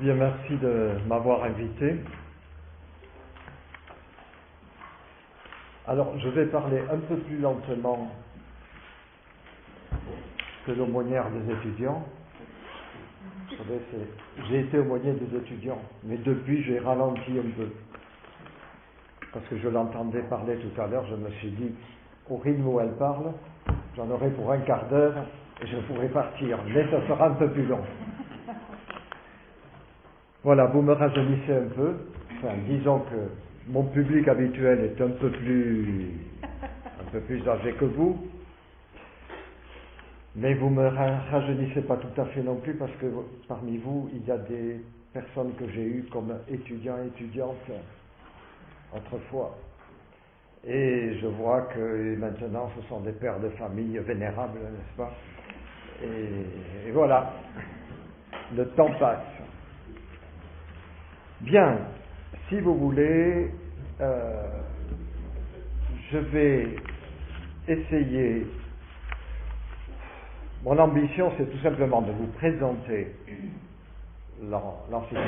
Bien, merci de m'avoir invité. Alors, je vais parler un peu plus lentement que l'aumônière des étudiants. Vous savez, j'ai été aumônier des étudiants, mais depuis, j'ai ralenti un peu. Parce que je l'entendais parler tout à l'heure, je me suis dit, au rythme où elle parle, j'en aurai pour un quart d'heure et je pourrai partir, mais ça sera un peu plus long. Voilà, vous me rajeunissez un peu. Enfin, disons que mon public habituel est un peu plus âgé que vous. Mais vous me rajeunissez pas tout à fait non plus parce que parmi vous, il y a des personnes que j'ai eues comme étudiants et étudiantes autrefois. Et je vois que maintenant, ce sont des pères de famille vénérables, n'est-ce pas? Et voilà, le temps passe. Bien, si vous voulez, je vais essayer. Mon ambition, c'est tout simplement de vous présenter l'encyclique.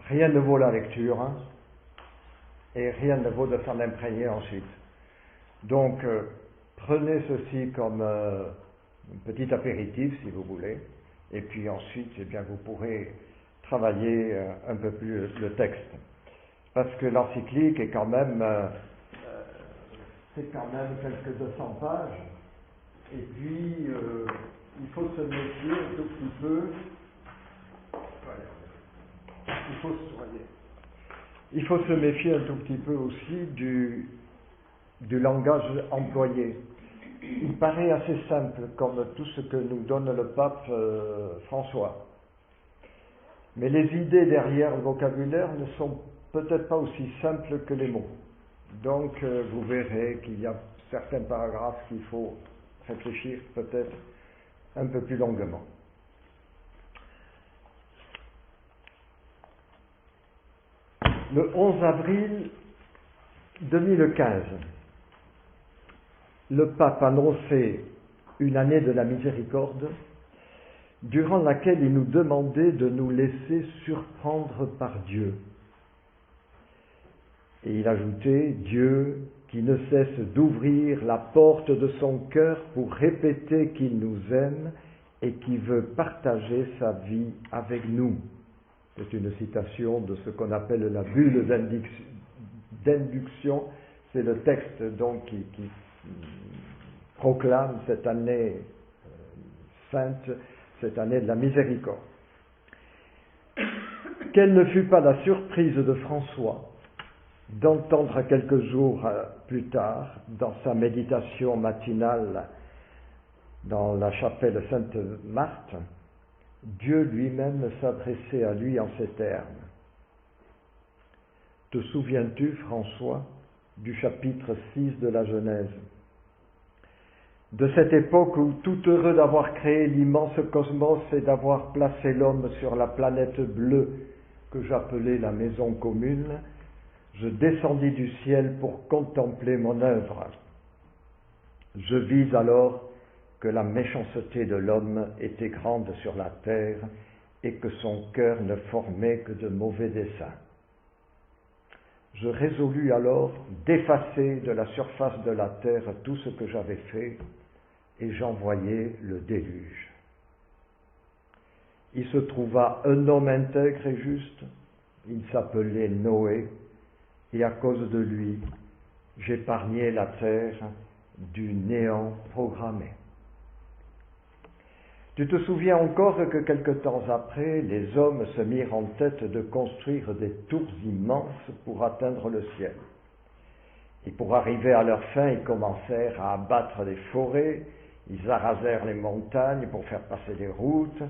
Rien ne vaut la lecture, hein, et rien ne vaut de s'en imprégner ensuite. Donc, prenez ceci comme un petit apéritif, si vous voulez, et puis ensuite, eh bien, vous pourrez travailler un peu plus le texte. Parce que l'encyclique est quand même, c'est quand même quelques 200 pages, et puis il faut se méfier un tout petit peu. Il faut se méfier un tout petit peu aussi du langage employé. Il paraît assez simple, comme tout ce que nous donne le pape François. Mais les idées derrière le vocabulaire ne sont peut-être pas aussi simples que les mots. Donc vous verrez qu'il y a certains paragraphes qu'il faut réfléchir peut-être un peu plus longuement. Le 11 avril 2015, le pape annonçait une année de la miséricorde, durant laquelle il nous demandait de nous laisser surprendre par Dieu. Et il ajoutait, Dieu qui ne cesse d'ouvrir la porte de son cœur pour répéter qu'il nous aime et qui veut partager sa vie avec nous. C'est une citation de ce qu'on appelle la bulle d'induction. C'est le texte donc qui proclame cette année sainte, cette année de la miséricorde. Quelle ne fut pas la surprise de François d'entendre quelques jours plus tard, dans sa méditation matinale dans la chapelle Sainte-Marthe, Dieu lui-même s'adressait à lui en ces termes. Te souviens-tu, François, du chapitre 6 de la Genèse, de cette époque où, tout heureux d'avoir créé l'immense cosmos et d'avoir placé l'homme sur la planète bleue que j'appelais la maison commune, je descendis du ciel pour contempler mon œuvre. Je vis alors que la méchanceté de l'homme était grande sur la terre et que son cœur ne formait que de mauvais desseins. Je résolus alors d'effacer de la surface de la terre tout ce que j'avais fait et j'envoyai le déluge. Il se trouva un homme intègre et juste, il s'appelait Noé, et à cause de lui, j'épargnai la terre du néant programmé. Tu te souviens encore que quelque temps après, les hommes se mirent en tête de construire des tours immenses pour atteindre le ciel. Et pour arriver à leur fin, ils commencèrent à abattre les forêts, ils arasèrent les montagnes pour faire passer des routes,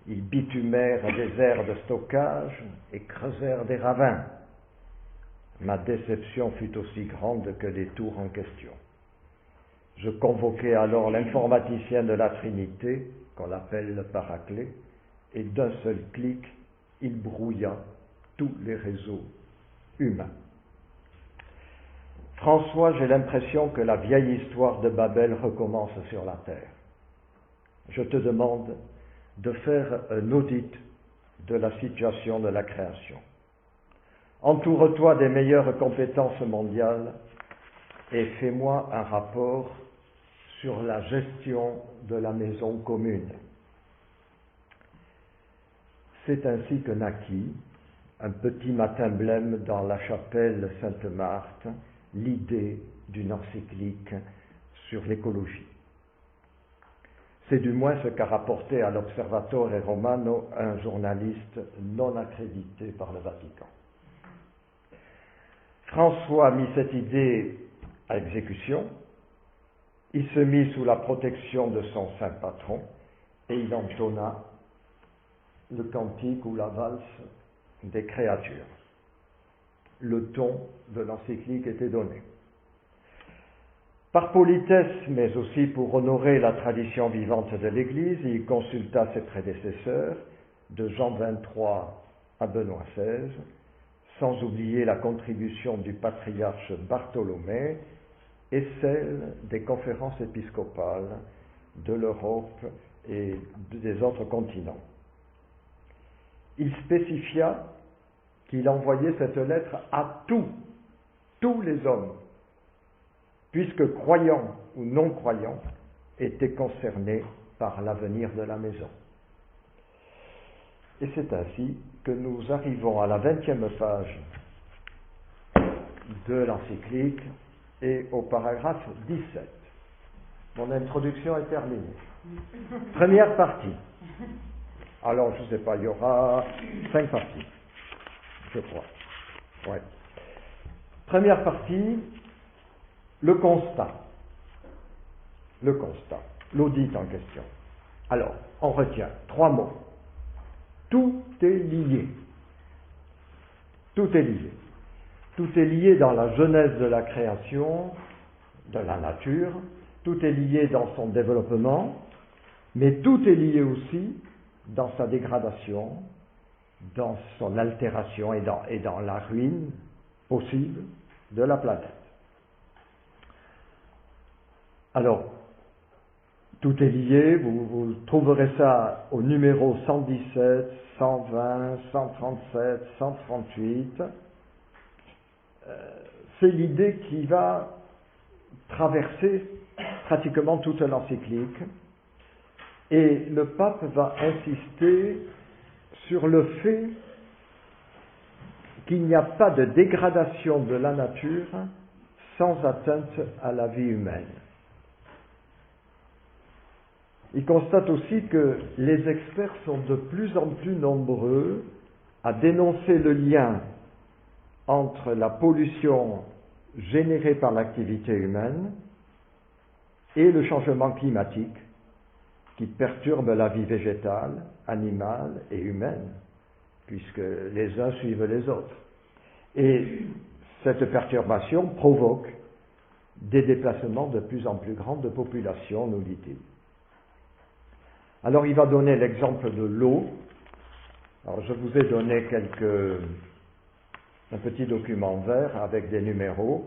ils bitumèrent des aires de stockage et creusèrent des ravins. Ma déception fut aussi grande que les tours en question. Je convoquai alors l'informaticien de la Trinité, qu'on appelle le Paraclet, et d'un seul clic, il brouilla tous les réseaux humains. François, j'ai l'impression que la vieille histoire de Babel recommence sur la terre. Je te demande, de faire un audit de la situation de la création. Entoure-toi des meilleures compétences mondiales et fais-moi un rapport sur la gestion de la maison commune. C'est ainsi que naquit, un petit matin blême dans la chapelle Sainte-Marthe, l'idée d'une encyclique sur l'écologie. C'est du moins ce qu'a rapporté à l'Observatore Romano un journaliste non accrédité par le Vatican. François mit cette idée à exécution, il se mit sous la protection de son saint patron et il entonna le cantique ou la valse des créatures. Le ton de l'encyclique était donné. Par politesse, mais aussi pour honorer la tradition vivante de l'Église, il consulta ses prédécesseurs, de Jean XXIII à Benoît XVI, sans oublier la contribution du patriarche Bartholomée et celle des conférences épiscopales de l'Europe et des autres continents. Il spécifia qu'il envoyait cette lettre à tous les hommes, puisque croyants ou non-croyants étaient concernés par l'avenir de la maison. Et c'est ainsi que nous arrivons à la 20e page de l'encyclique et au paragraphe 17. Mon introduction est terminée. Première partie. Alors, je ne sais pas, il y aura 5 parties, je crois. Ouais. Première partie, le constat, l'audit en question. Alors, on retient 3 mots. Tout est lié. Tout est lié. Tout est lié dans la genèse de la création, de la nature, tout est lié dans son développement, mais tout est lié aussi dans sa dégradation, dans son altération et dans la ruine possible de la planète. Alors, tout est lié, vous trouverez ça au numéro 117, 120, 137, 138. C'est l'idée qui va traverser pratiquement toute l'encyclique. Et le pape va insister sur le fait qu'il n'y a pas de dégradation de la nature sans atteinte à la vie humaine. Il constate aussi que les experts sont de plus en plus nombreux à dénoncer le lien entre la pollution générée par l'activité humaine et le changement climatique qui perturbe la vie végétale, animale et humaine, puisque les uns suivent les autres. Et cette perturbation provoque des déplacements de plus en plus grands de populations, nous dit-il. Alors il va donner l'exemple de l'eau. Alors je vous ai donné un petit document vert avec des numéros.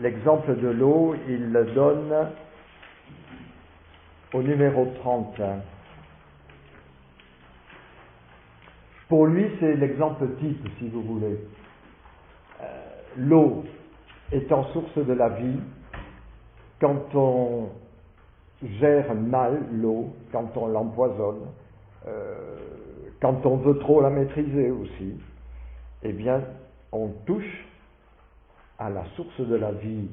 L'exemple de l'eau, il le donne au numéro 31. Pour lui, c'est l'exemple type, si vous voulez. L'eau étant source de la vie, quand on gère mal l'eau, quand on l'empoisonne, quand on veut trop la maîtriser aussi, eh bien, on touche à la source de la vie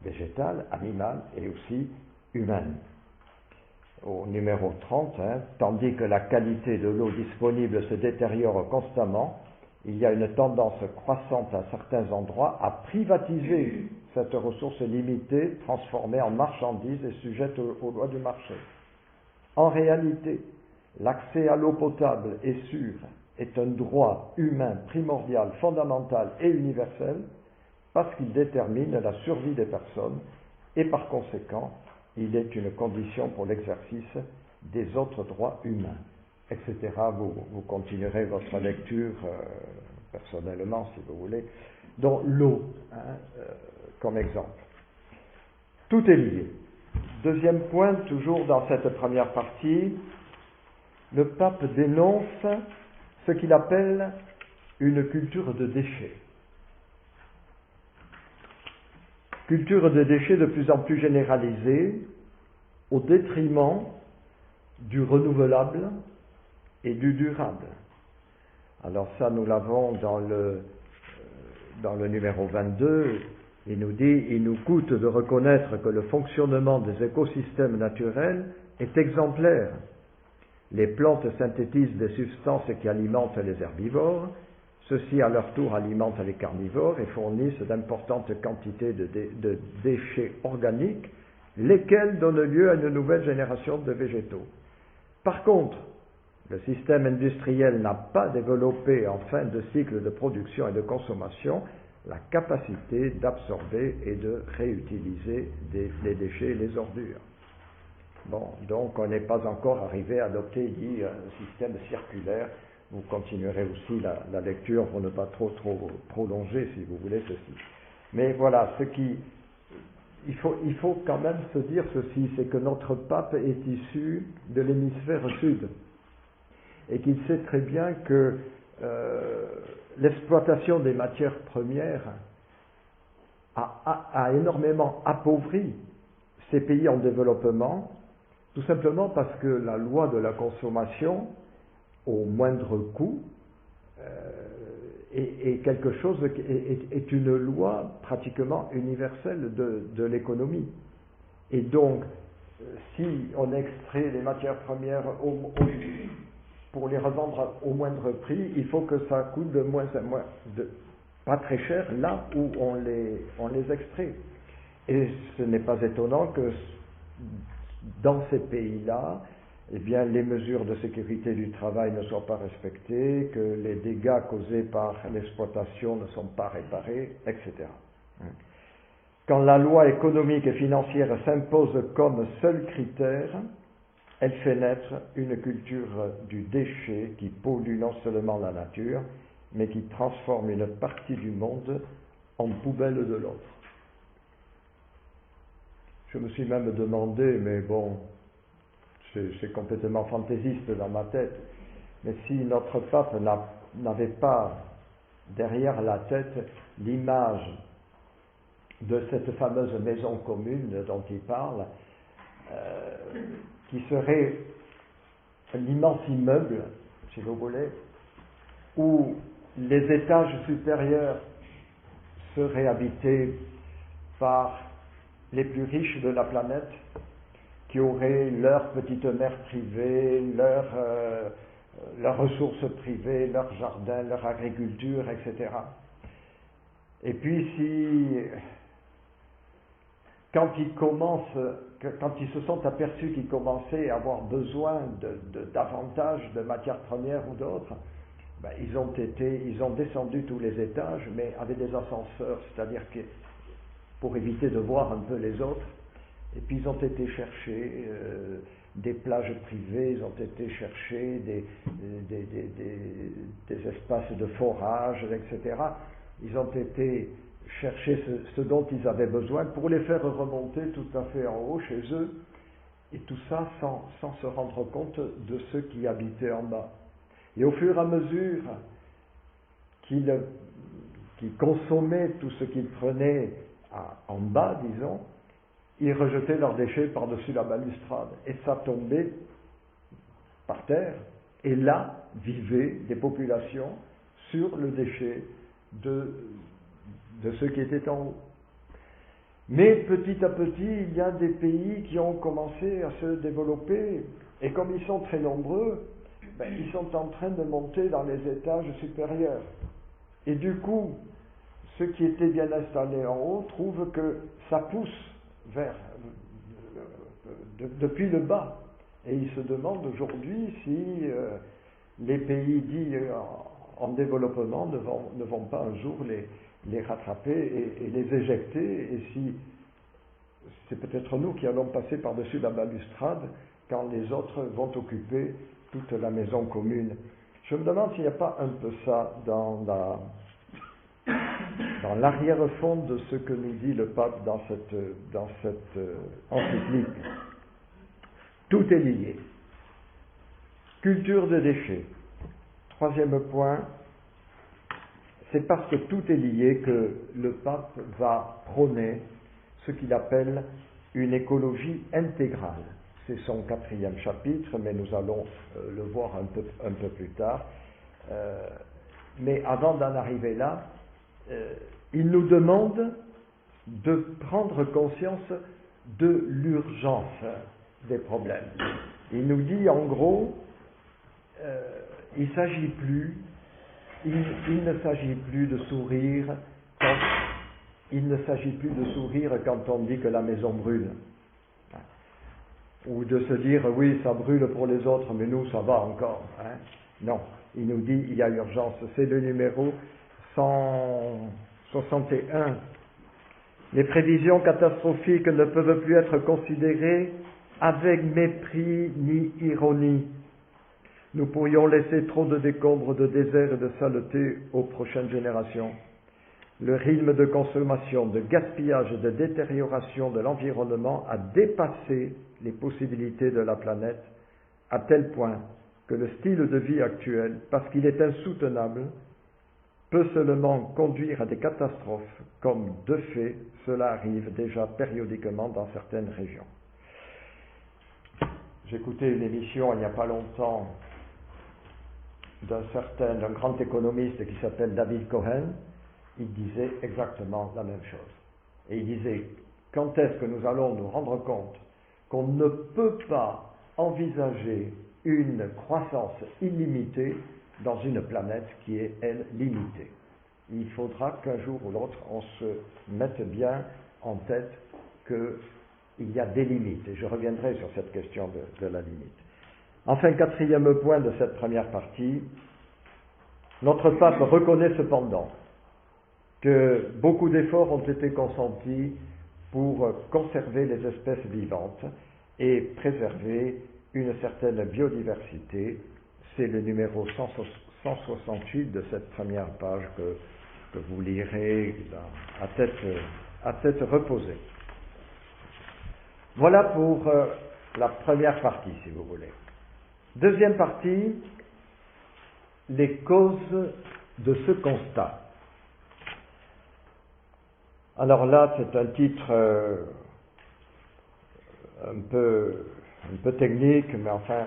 végétale, animale et aussi humaine. Au numéro 30, tandis que la qualité de l'eau disponible se détériore constamment, il y a une tendance croissante à certains endroits à privatiser cette ressource limitée, transformée en marchandise et sujette aux lois du marché. En réalité, l'accès à l'eau potable et sûre est un droit humain primordial, fondamental et universel parce qu'il détermine la survie des personnes et par conséquent, il est une condition pour l'exercice des autres droits humains, etc. Vous continuerez votre lecture personnellement, si vous voulez. Donc l'eau, comme exemple. Tout est lié. Deuxième point, toujours dans cette première partie, le pape dénonce ce qu'il appelle une culture de déchets. Culture de déchets de plus en plus généralisée au détriment du renouvelable et du durable. Alors ça, nous l'avons dans le numéro 22, il nous dit « Il nous coûte de reconnaître que le fonctionnement des écosystèmes naturels est exemplaire. Les plantes synthétisent des substances qui alimentent les herbivores, ceux-ci à leur tour alimentent les carnivores et fournissent d'importantes quantités de déchets organiques, lesquels donnent lieu à une nouvelle génération de végétaux. Par contre, le système industriel n'a pas développé en fin de cycle de production et de consommation la capacité d'absorber et de réutiliser les déchets et les ordures. » Bon, donc on n'est pas encore arrivé à adopter, il dit, un système circulaire. Vous continuerez aussi la lecture pour ne pas trop prolonger, si vous voulez, ceci. Mais voilà, il faut quand même se dire ceci, c'est que notre pape est issu de l'hémisphère sud et qu'il sait très bien que l'exploitation des matières premières a énormément appauvri ces pays en développement, tout simplement parce que la loi de la consommation au moindre coût est quelque chose, est une loi pratiquement universelle de l'économie. Et donc, si on extrait les matières premières pour les revendre au moindre prix, il faut que ça coûte pas très cher là où on les extrait. Et ce n'est pas étonnant que dans ces pays-là, eh bien, les mesures de sécurité du travail ne soient pas respectées, que les dégâts causés par l'exploitation ne sont pas réparés, etc. Quand la loi économique et financière s'impose comme seul critère, elle fait naître une culture du déchet qui pollue non seulement la nature, mais qui transforme une partie du monde en poubelle de l'autre. Je me suis même demandé, mais bon, c'est complètement fantaisiste dans ma tête, mais si notre pape n'avait pas derrière la tête l'image de cette fameuse maison commune dont il parle, qui serait l'immense immeuble, si vous voulez, où les étages supérieurs seraient habités par les plus riches de la planète, qui auraient leur petite mer privée, leurs ressources privées, leur jardin, leur agriculture, etc. Et puis quand ils se sont aperçus qu'ils commençaient à avoir besoin davantage de matières premières ou d'autres, ben, ils ont descendu tous les étages, mais avec des ascenseurs, c'est-à-dire que pour éviter de voir un peu les autres. Et puis ils ont été chercher des plages privées, ils ont été chercher des espaces de forage, etc. Ils ont été chercher ce dont ils avaient besoin pour les faire remonter tout à fait en haut chez eux, et tout ça sans se rendre compte de ceux qui habitaient en bas. Et au fur et à mesure qu'ils consommaient tout ce qu'ils prenaient en bas, disons, ils rejetaient leurs déchets par-dessus la balustrade, et ça tombait par terre, et là vivaient des populations sur le déchet de ceux qui étaient en haut. Mais petit à petit, il y a des pays qui ont commencé à se développer, et comme ils sont très nombreux, ils sont en train de monter dans les étages supérieurs. Et du coup, ceux qui étaient bien installés en haut trouvent que ça pousse depuis le bas. Et ils se demandent aujourd'hui si les pays dits en développement ne vont pas un jour les rattraper et les éjecter, et si c'est peut-être nous qui allons passer par-dessus la balustrade quand les autres vont occuper toute la maison commune. Je me demande s'il n'y a pas un peu ça dans l'arrière-fond de ce que nous dit le pape dans cette encyclique. Tout est lié. Culture de déchets. Troisième point, c'est parce que tout est lié que le pape va prôner ce qu'il appelle une écologie intégrale. C'est son 4e chapitre, mais nous allons le voir un peu plus tard. Mais avant d'en arriver là, il nous demande de prendre conscience de l'urgence des problèmes. Il nous dit en gros, il ne s'agit plus de sourire quand on dit que la maison brûle. Ou de se dire, oui, ça brûle pour les autres, mais nous, ça va encore. Non, il nous dit, il y a urgence. C'est le numéro 161. Les prévisions catastrophiques ne peuvent plus être considérées avec mépris ni ironie. Nous pourrions laisser trop de décombres, de désert et de saleté aux prochaines générations. Le rythme de consommation, de gaspillage et de détérioration de l'environnement a dépassé les possibilités de la planète à tel point que le style de vie actuel, parce qu'il est insoutenable, peut seulement conduire à des catastrophes, comme de fait cela arrive déjà périodiquement dans certaines régions. J'écoutais une émission il n'y a pas longtemps d'un grand économiste qui s'appelle David Cohen. Il disait exactement la même chose. Et il disait, quand est-ce que nous allons nous rendre compte qu'on ne peut pas envisager une croissance illimitée dans une planète qui est, elle, limitée. Il faudra qu'un jour ou l'autre, on se mette bien en tête qu'il y a des limites. Et je reviendrai sur cette question de la limite. Enfin, 4e point de cette première partie, notre pape reconnaît cependant que beaucoup d'efforts ont été consentis pour conserver les espèces vivantes et préserver une certaine biodiversité. C'est le numéro 168 de cette première page que vous lirez à tête reposée. Voilà pour la première partie, si vous voulez. Deuxième partie, les causes de ce constat. Alors là, c'est un titre un peu technique, mais enfin,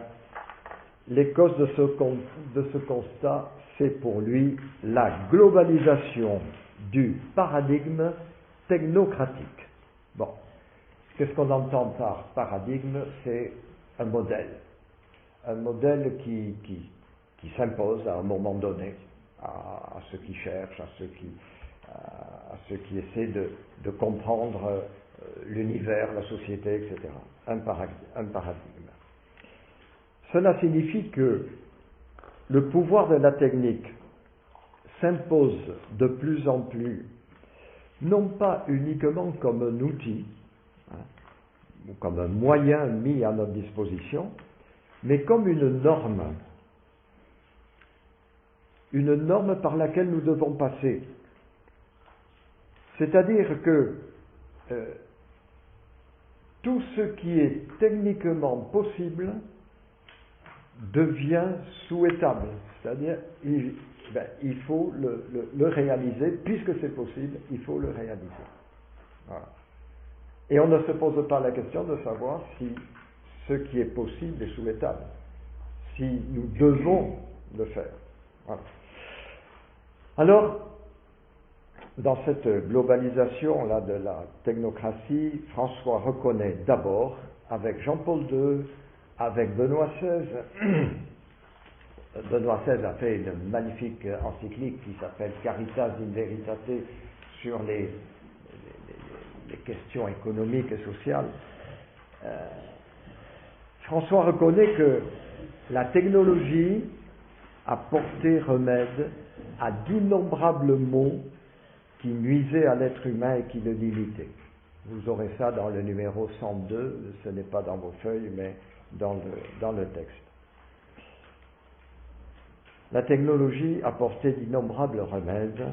les causes de ce constat, c'est pour lui la globalisation du paradigme technocratique. Bon, qu'est-ce qu'on entend par paradigme? C'est un modèle qui s'impose à un moment donné à ceux qui cherchent, à ceux qui essaient de comprendre l'univers, la société, etc. Un paradigme. Cela signifie que le pouvoir de la technique s'impose de plus en plus, non pas uniquement comme un outil, ou comme un moyen mis à notre disposition, mais comme une norme par laquelle nous devons passer. C'est-à-dire que tout ce qui est techniquement possible devient souhaitable. C'est-à-dire, il faut le réaliser, puisque c'est possible, il faut le réaliser. Voilà. Et on ne se pose pas la question de savoir si ce qui est possible est souhaitable, si nous devons le faire. Voilà. Alors, dans cette globalisation-là de la technocratie, François reconnaît d'abord, avec Jean-Paul II, avec Benoît XVI, Benoît XVI a fait une magnifique encyclique qui s'appelle Caritas in Veritate sur les questions économiques et sociales. François reconnaît que la technologie a porté remède à d'innombrables maux qui nuisaient à l'être humain et qui le limitaient. Vous aurez ça dans le numéro 102, ce n'est pas dans vos feuilles, mais dans le texte. La technologie a porté d'innombrables remèdes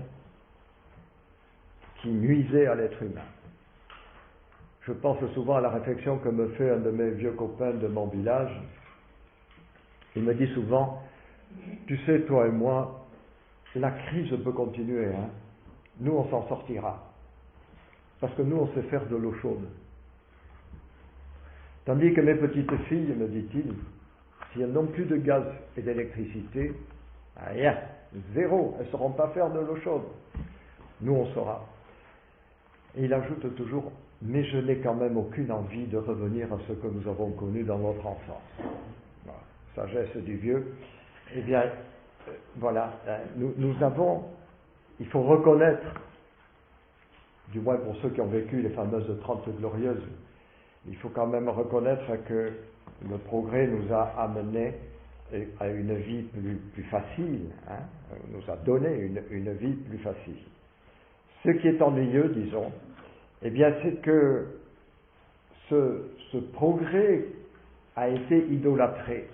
qui nuisaient à l'être humain. Je pense souvent à la réflexion que me fait un de mes vieux copains de mon village. Il me dit souvent, tu sais, toi et moi, la crise peut continuer, hein. Nous on s'en sortira. Parce que nous on sait faire de l'eau chaude. Tandis que mes petites filles, me dit-il, si elles n'ont plus de gaz et d'électricité, rien, zéro, elles ne sauront pas faire de l'eau chaude. Nous on saura. Et il ajoute toujours, mais je n'ai quand même aucune envie de revenir à ce que nous avons connu dans notre enfance. Voilà. Sagesse du vieux. Eh bien, voilà, nous avons, il faut reconnaître, du moins pour ceux qui ont vécu les fameuses 30 glorieuses, il faut quand même reconnaître que le progrès nous a amené à une vie plus facile, hein, nous a donné une vie plus facile. Ce qui est ennuyeux, disons, eh bien, c'est que ce progrès a été idolâtré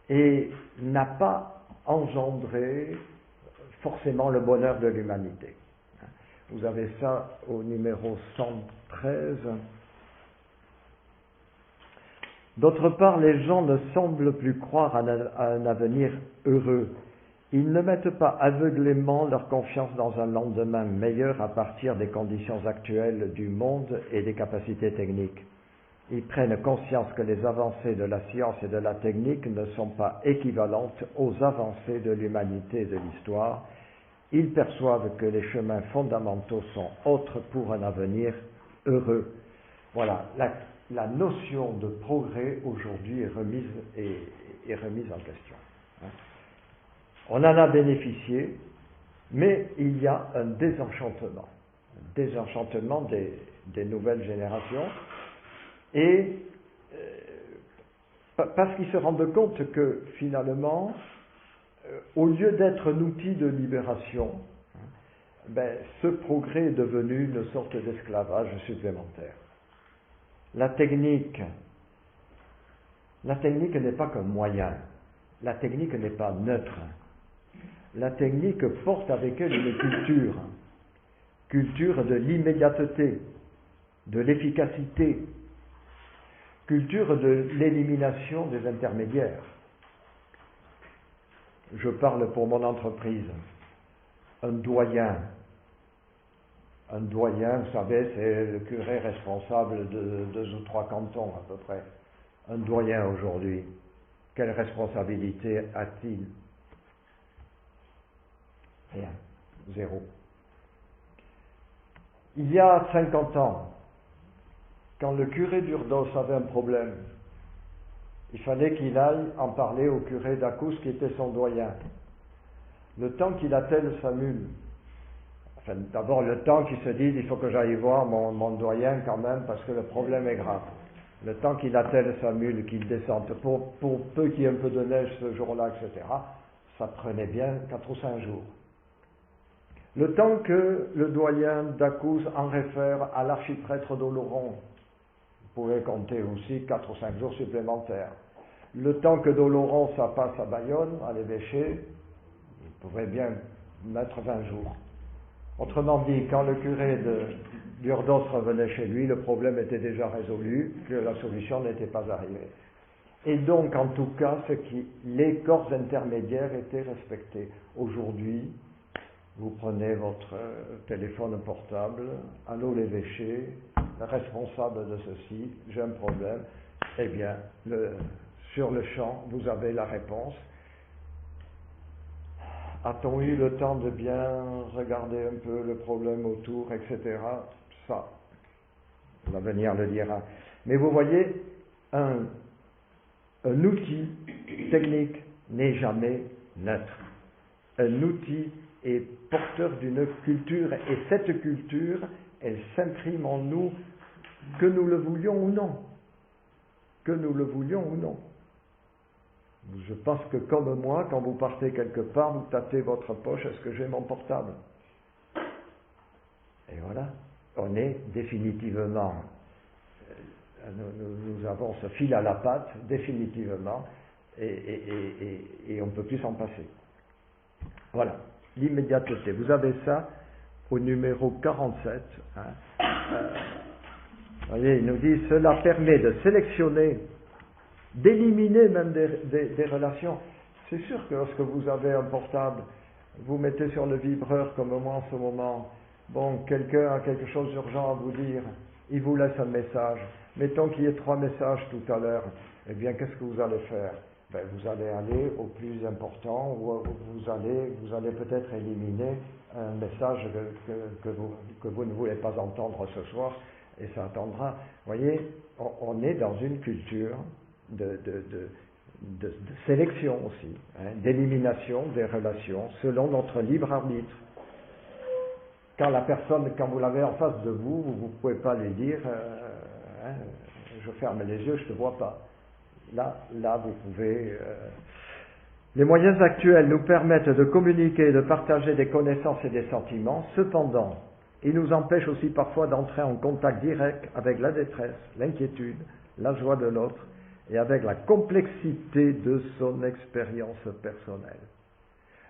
et n'a pas engendré forcément le bonheur de l'humanité. Vous avez ça au numéro 113. D'autre part, les gens ne semblent plus croire à un avenir heureux. Ils ne mettent pas aveuglément leur confiance dans un lendemain meilleur à partir des conditions actuelles du monde et des capacités techniques. Ils prennent conscience que les avancées de la science et de la technique ne sont pas équivalentes aux avancées de l'humanité et de l'histoire. Ils perçoivent que les chemins fondamentaux sont autres pour un avenir heureux. Voilà, la notion de progrès aujourd'hui est remise en question. On en a bénéficié, mais il y a un désenchantement des nouvelles générations, et parce qu'ils se rendent compte que finalement, au lieu d'être un outil de libération, ce progrès est devenu une sorte d'esclavage supplémentaire. La technique n'est pas qu'un moyen, la technique n'est pas neutre. La technique porte avec elle une culture de l'immédiateté, de l'efficacité, culture de l'élimination des intermédiaires. Je parle pour mon entreprise. Un doyen, vous savez, c'est le curé responsable de 2 ou 3 cantons à peu près. Un doyen aujourd'hui, quelle responsabilité a-t-il? Rien, zéro. Il y a 50 ans, quand le curé d'Urdos avait un problème, il fallait qu'il aille en parler au curé d'Akous qui était son doyen. Le temps qu'il attelle sa mule, enfin d'abord le temps qu'il se dise il faut que j'aille voir mon doyen quand même parce que le problème est grave. Le temps qu'il attelle sa mule, qu'il descende, pour peu qu'il y ait un peu de neige ce jour-là, etc., ça prenait bien 4 ou 5 jours. Le temps que le doyen d'Akous en réfère à l'archiprêtre d'Oloron, vous pouvez compter aussi 4 ou 5 jours supplémentaires. Le temps que d'Oloron ça passe à Bayonne, à l'évêché, il pourrait bien mettre 20 jours. Autrement dit, quand le curé d'Urdos revenait chez lui, le problème était déjà résolu, que la solution n'était pas arrivée. Et donc, en tout cas, les corps intermédiaires étaient respectés. Aujourd'hui, vous prenez votre téléphone portable, allô l'évêché, responsable de ceci, j'ai un problème, eh bien, sur le champ, vous avez la réponse. A-t-on eu le temps de bien regarder un peu le problème autour, etc. Ça, l'avenir le dira. Mais vous voyez, un outil technique n'est jamais neutre. Un outil est porteur d'une culture, et cette culture, elle s'imprime en nous, que nous le voulions ou non. Que nous le voulions ou non. Je pense que comme moi, quand vous partez quelque part, vous tâtez votre poche, est-ce que j'ai mon portable? Et voilà, on est définitivement, nous avons ce fil à la patte, définitivement, et on ne peut plus s'en passer. Voilà, l'immédiateté. Vous avez ça au numéro 47. Vous voyez, il nous dit, cela permet de sélectionner d'éliminer même des relations. C'est sûr que lorsque vous avez un portable, vous mettez sur le vibreur comme moi en ce moment, bon, quelqu'un a quelque chose d'urgent à vous dire, il vous laisse un message. Mettons qu'il y ait 3 messages tout à l'heure, eh bien qu'est-ce que vous allez faire? Ben, vous allez aller au plus important, ou vous allez peut-être éliminer un message que vous ne voulez pas entendre ce soir, et ça attendra. Vous voyez, on est dans une culture de sélection aussi, hein, d'élimination des relations selon notre libre arbitre. Quand vous l'avez en face de vous, vous ne pouvez pas lui dire je ferme les yeux, je ne te vois pas. Là, vous pouvez... Les moyens actuels nous permettent de communiquer, de partager des connaissances et des sentiments. Cependant, ils nous empêchent aussi parfois d'entrer en contact direct avec la détresse, l'inquiétude, la joie de l'autre et avec la complexité de son expérience personnelle.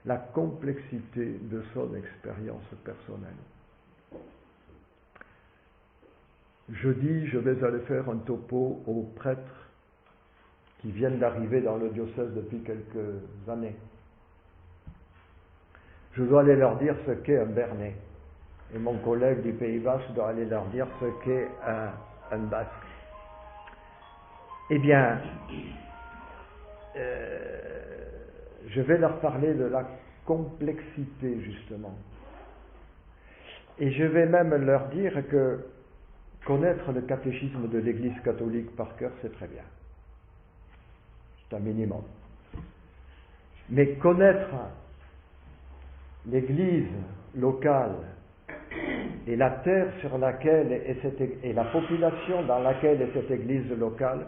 La complexité de son expérience personnelle. Jeudi, je vais aller faire un topo aux prêtres qui viennent d'arriver dans le diocèse depuis quelques années. Je dois aller leur dire ce qu'est un Béarnais. Et mon collègue du Pays Basque doit aller leur dire ce qu'est un Basque. Eh bien, je vais leur parler de la complexité, justement. Et je vais même leur dire que connaître le catéchisme de l'Église catholique par cœur, c'est très bien. C'est un minimum. Mais connaître l'Église locale et la terre sur laquelle et la population dans laquelle est cette Église locale,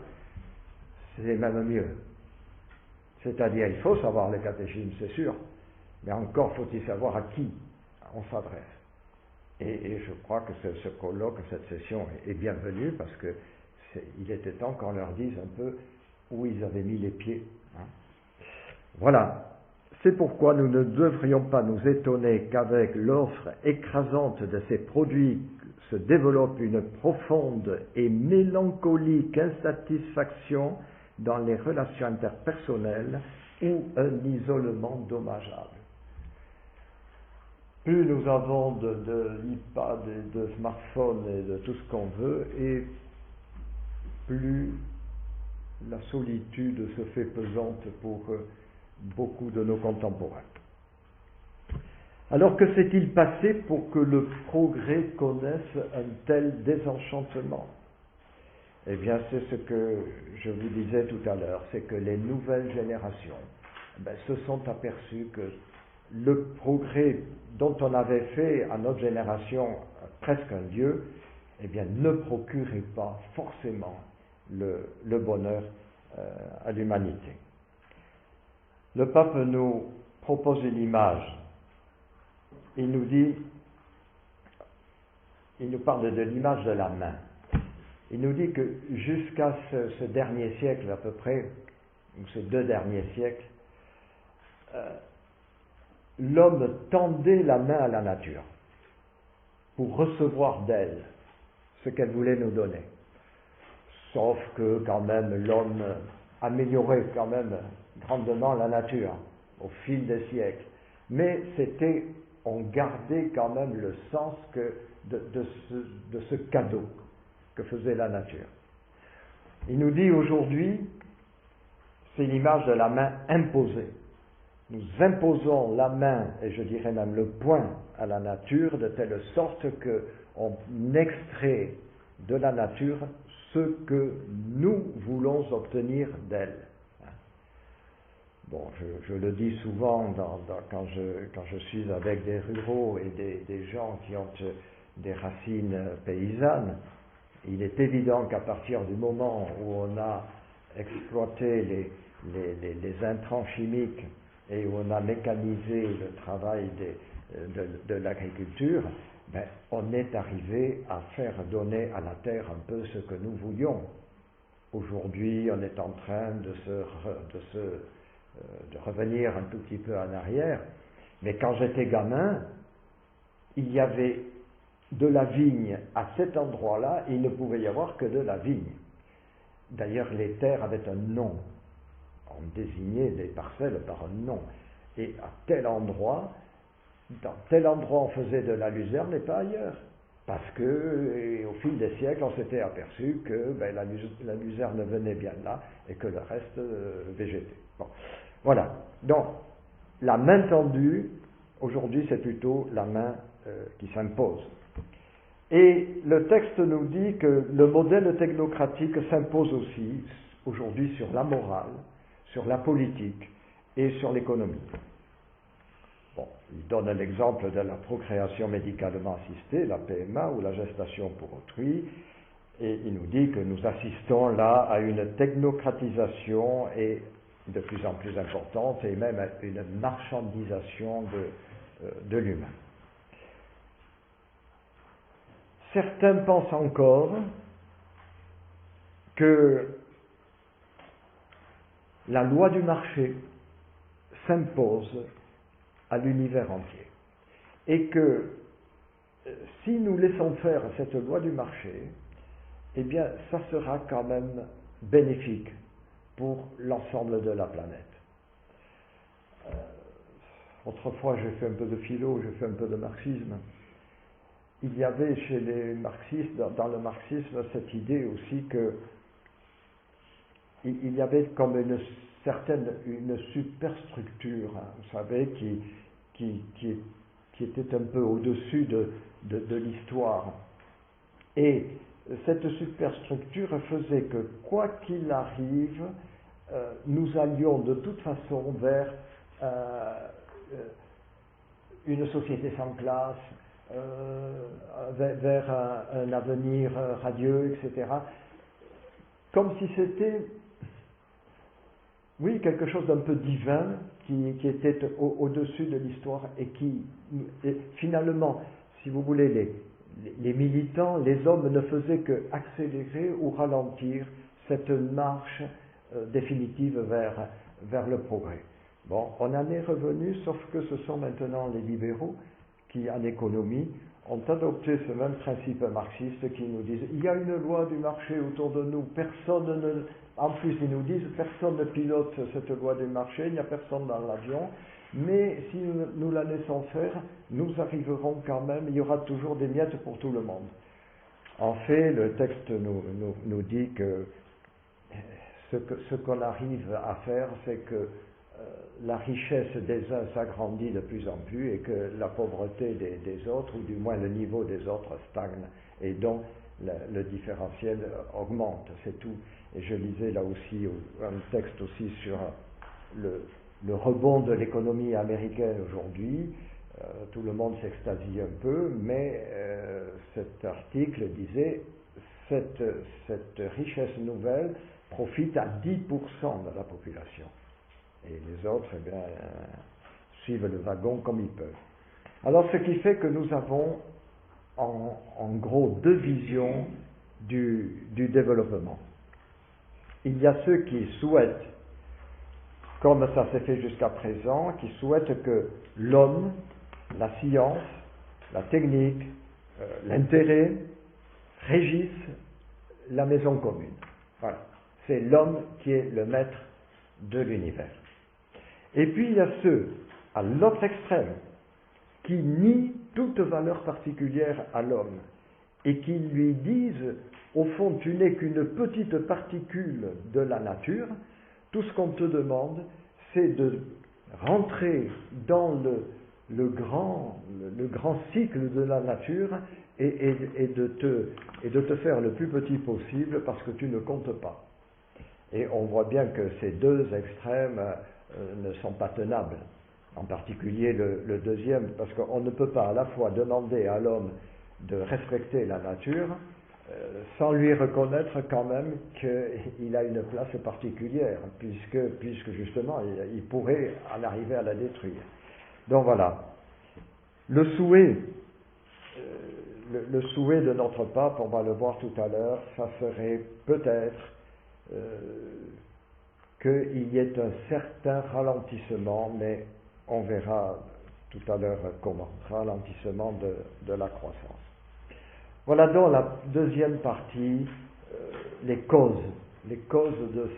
c'est même mieux. C'est-à-dire, il faut savoir le catéchisme, c'est sûr, mais encore faut-il savoir à qui on s'adresse. Et je crois que ce colloque, cette session est bienvenue parce que il était temps qu'on leur dise un peu où ils avaient mis les pieds. Hein. Voilà. C'est pourquoi nous ne devrions pas nous étonner qu'avec l'offre écrasante de ces produits se développe une profonde et mélancolique insatisfaction dans les relations interpersonnelles ou un isolement dommageable. Plus nous avons d'iPad et de smartphones et de tout ce qu'on veut, et plus la solitude se fait pesante pour beaucoup de nos contemporains. Alors que s'est-il passé pour que le progrès connaisse un tel désenchantement? Eh bien, c'est ce que je vous disais tout à l'heure, c'est que les nouvelles générations se sont aperçues que le progrès dont on avait fait à notre génération presque un Dieu, eh bien, ne procurait pas forcément le bonheur à l'humanité. Le pape nous propose une image. Il nous parle de l'image de la main. Il nous dit que jusqu'à ce dernier siècle à peu près, ou ces 2 derniers siècles, l'homme tendait la main à la nature pour recevoir d'elle ce qu'elle voulait nous donner. Sauf que quand même l'homme améliorait quand même grandement la nature au fil des siècles. Mais on gardait quand même le sens de ce cadeau que faisait la nature. Il nous dit aujourd'hui, c'est l'image de la main imposée. Nous imposons la main, et je dirais même le poing, à la nature, de telle sorte qu'on extrait de la nature ce que nous voulons obtenir d'elle. Bon, je le dis souvent quand je suis avec des ruraux et des gens qui ont des racines paysannes. Il est évident qu'à partir du moment où on a exploité les intrants chimiques et où on a mécanisé le travail de l'agriculture, on est arrivé à faire donner à la terre un peu ce que nous voulions. Aujourd'hui, on est en train de revenir un tout petit peu en arrière, mais quand j'étais gamin, il y avait de la vigne à cet endroit-là, il ne pouvait y avoir que de la vigne. D'ailleurs, les terres avaient un nom. On désignait les parcelles par un nom. Et à tel endroit, dans tel endroit on faisait de la luzerne et pas ailleurs. Parce que, au fil des siècles, on s'était aperçu que la luzerne venait bien de là et que le reste végétait. Bon. Voilà. Donc, la main tendue, aujourd'hui, c'est plutôt la main qui s'impose. Et le texte nous dit que le modèle technocratique s'impose aussi, aujourd'hui, sur la morale, sur la politique et sur l'économie. Bon, il donne un exemple de la procréation médicalement assistée, la PMA, ou la gestation pour autrui, et il nous dit que nous assistons là à une technocratisation et de plus en plus importante, et même à une marchandisation de l'humain. Certains pensent encore que la loi du marché s'impose à l'univers entier. Et que si nous laissons faire cette loi du marché, eh bien, ça sera quand même bénéfique pour l'ensemble de la planète. Autrefois, j'ai fait un peu de philo, j'ai fait un peu de marxisme. Il y avait chez les marxistes, dans le marxisme, cette idée aussi que il y avait comme une superstructure, hein, vous savez, qui était un peu au-dessus de l'histoire. Et cette superstructure faisait que, quoi qu'il arrive, nous allions de toute façon vers une société sans classe, vers un avenir radieux, etc. Comme si c'était, oui, quelque chose d'un peu divin qui était au-dessus de l'histoire et finalement, si vous voulez, les militants, les hommes ne faisaient que accélérer ou ralentir cette marche définitive vers le progrès. Bon, on en est revenu, sauf que ce sont maintenant les libéraux qui, en économie, ont adopté ce même principe marxiste qui nous disent il y a une loi du marché autour de nous, personne ne... En plus, ils nous disent personne ne pilote cette loi du marché, il n'y a personne dans l'avion, mais si nous la laissons faire, nous arriverons quand même, il y aura toujours des miettes pour tout le monde. En fait, le texte nous dit que ce qu'on arrive à faire, c'est que la richesse des uns s'agrandit de plus en plus et que la pauvreté des autres, ou du moins le niveau des autres, stagne. Et donc, le différentiel augmente, c'est tout. Et je lisais là aussi un texte aussi sur le rebond de l'économie américaine aujourd'hui. Tout le monde s'extasie un peu, mais cet article disait cette richesse nouvelle profite à 10% de la population. Et les autres, eh bien, suivent le wagon comme ils peuvent. Alors, ce qui fait que nous avons en gros deux visions du développement. Il y a ceux qui souhaitent, comme ça s'est fait jusqu'à présent, qui souhaitent que l'homme, la science, la technique, l'intérêt régissent la maison commune. Voilà. C'est l'homme qui est le maître de l'univers. Et puis il y a ceux, à l'autre extrême, qui nient toute valeur particulière à l'homme et qui lui disent, au fond, tu n'es qu'une petite particule de la nature, tout ce qu'on te demande, c'est de rentrer dans le grand cycle de la nature et de te faire le plus petit possible parce que tu ne comptes pas. Et on voit bien que ces deux extrêmes ne sont pas tenables. En particulier le deuxième, parce qu'on ne peut pas à la fois demander à l'homme de respecter la nature sans lui reconnaître quand même qu'il a une place particulière, puisque justement il pourrait en arriver à la détruire. Donc voilà, le souhait de notre pape, on va le voir tout à l'heure, ça serait peut-être qu'il y ait un certain ralentissement, mais on verra tout à l'heure comment, ralentissement de la croissance. Voilà donc la deuxième partie, les causes les causes de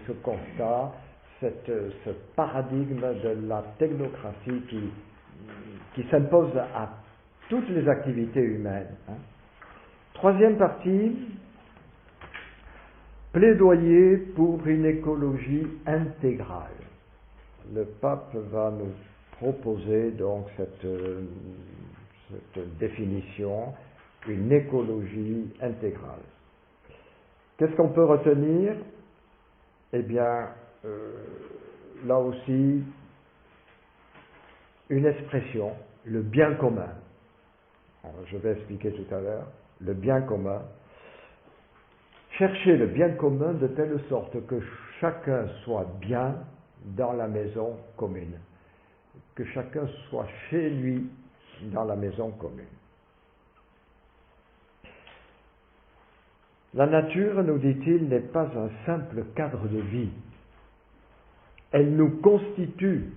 ce constat, ce paradigme de la technocratie qui s'impose à toutes les activités humaines. Troisième partie, plaidoyer pour une écologie intégrale. Le pape va nous proposer donc cette définition, une écologie intégrale. Qu'est-ce qu'on peut retenir? Eh bien, là aussi, une expression, le bien commun. Alors, je vais expliquer tout à l'heure, le bien commun. Chercher le bien commun de telle sorte que chacun soit bien dans la maison commune, que chacun soit chez lui dans la maison commune. La nature, nous dit-il, n'est pas un simple cadre de vie. Elle nous constitue.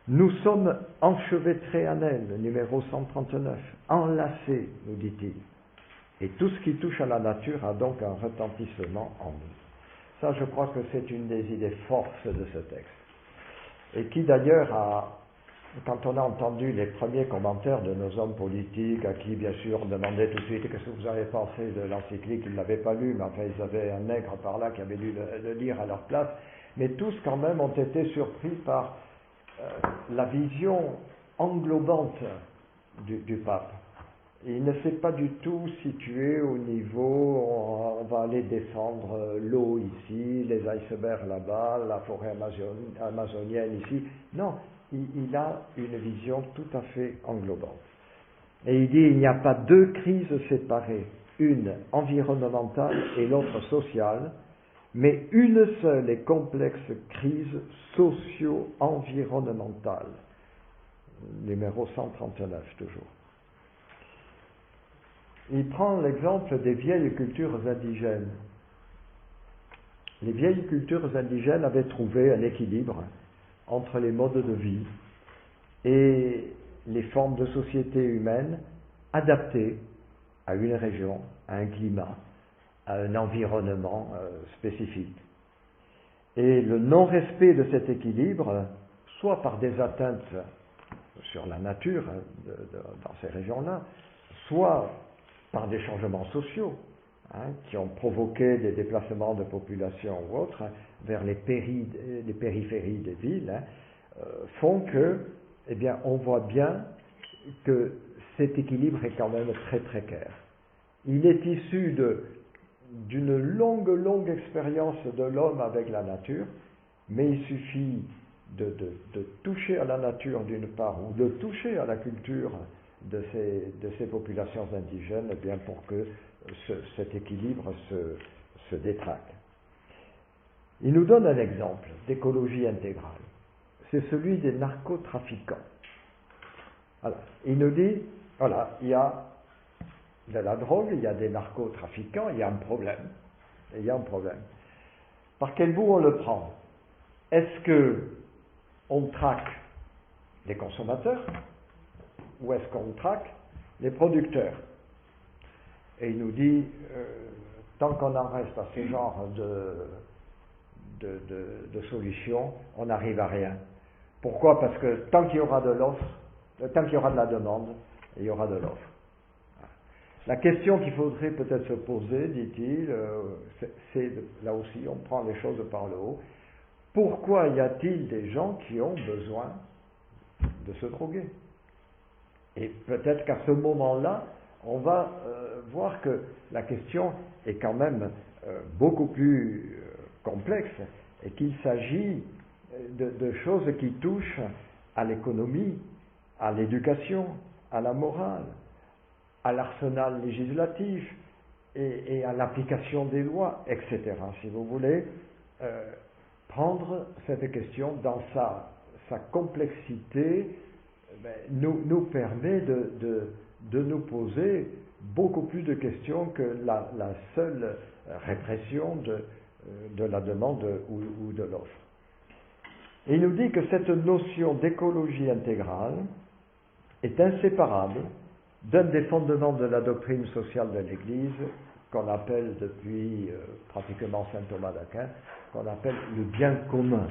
Nous sommes enchevêtrés en elle, numéro 139, enlacés, nous dit-il. Et tout ce qui touche à la nature a donc un retentissement en nous. Ça, je crois que c'est une des idées forces de ce texte. Et qui d'ailleurs quand on a entendu les premiers commentaires de nos hommes politiques, à qui bien sûr on demandait tout de suite qu'est-ce que vous avez pensé de l'encyclique, ils ne l'avaient pas lu, mais enfin ils avaient un nègre par là qui avait dû le lire à leur place, mais tous quand même ont été surpris par la vision englobante du pape. Il ne s'est pas du tout situé au niveau, on va aller descendre l'eau ici, les icebergs là-bas, la forêt amazonienne ici. Non, il a une vision tout à fait englobante. Et il dit, il n'y a pas deux crises séparées, une environnementale et l'autre sociale, mais une seule et complexe crise socio-environnementale. Numéro 139 toujours. Il prend l'exemple des vieilles cultures indigènes. Les vieilles cultures indigènes avaient trouvé un équilibre entre les modes de vie et les formes de société humaine adaptées à une région, à un climat, à un environnement spécifique. Et le non-respect de cet équilibre, soit par des atteintes sur la nature dans ces régions-là, soit par des changements sociaux qui ont provoqué des déplacements de population ou autres vers les périphéries des villes, font que, eh bien, on voit bien que cet équilibre est quand même très précaire. Il est issu d'une longue expérience de l'homme avec la nature, mais il suffit de toucher à la nature d'une part, ou de toucher à la culture de ces populations indigènes, eh bien, pour que cet équilibre se détraque. Il nous donne un exemple d'écologie intégrale. C'est celui des narcotrafiquants. Voilà. Il nous dit, voilà, il y a de la drogue, il y a des narcotrafiquants, il y a un problème. Il y a un problème. Par quel bout on le prend? Est-ce que on traque les consommateurs ou est-ce qu'on traque les producteurs? Et il nous dit, tant qu'on en reste à ce genre de solutions, on n'arrive à rien. Pourquoi? Parce que tant qu'il y aura de l'offre, tant qu'il y aura de la demande, il y aura de l'offre. La question qu'il faudrait peut-être se poser, dit-il, c'est là aussi, on prend les choses par le haut. Pourquoi y a-t-il des gens qui ont besoin de se droguer? Et peut-être qu'à ce moment-là, on va voir que la question est quand même beaucoup plus complexe et qu'il s'agit de choses qui touchent à l'économie, à l'éducation, à la morale, à l'arsenal législatif et à l'application des lois, etc. Si vous voulez, prendre cette question dans sa complexité nous permet de nous poser beaucoup plus de questions que la seule répression de la demande ou de l'offre. Et il nous dit que cette notion d'écologie intégrale est inséparable d'un des fondements de la doctrine sociale de l'Église, qu'on appelle depuis pratiquement saint Thomas d'Aquin, qu'on appelle le bien commun.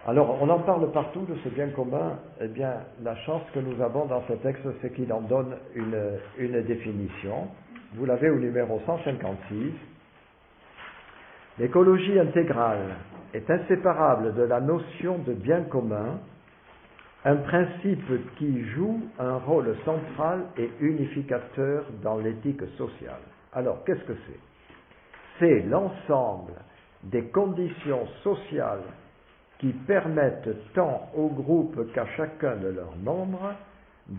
Alors, on en parle partout de ce bien commun. Eh bien, la chance que nous avons dans ce texte, c'est qu'il en donne une définition. Vous l'avez au numéro 156. L'écologie intégrale est inséparable de la notion de bien commun, un principe qui joue un rôle central et unificateur dans l'éthique sociale. Alors, qu'est-ce que c'est? C'est l'ensemble des conditions sociales qui permettent tant au groupe qu'à chacun de leurs membres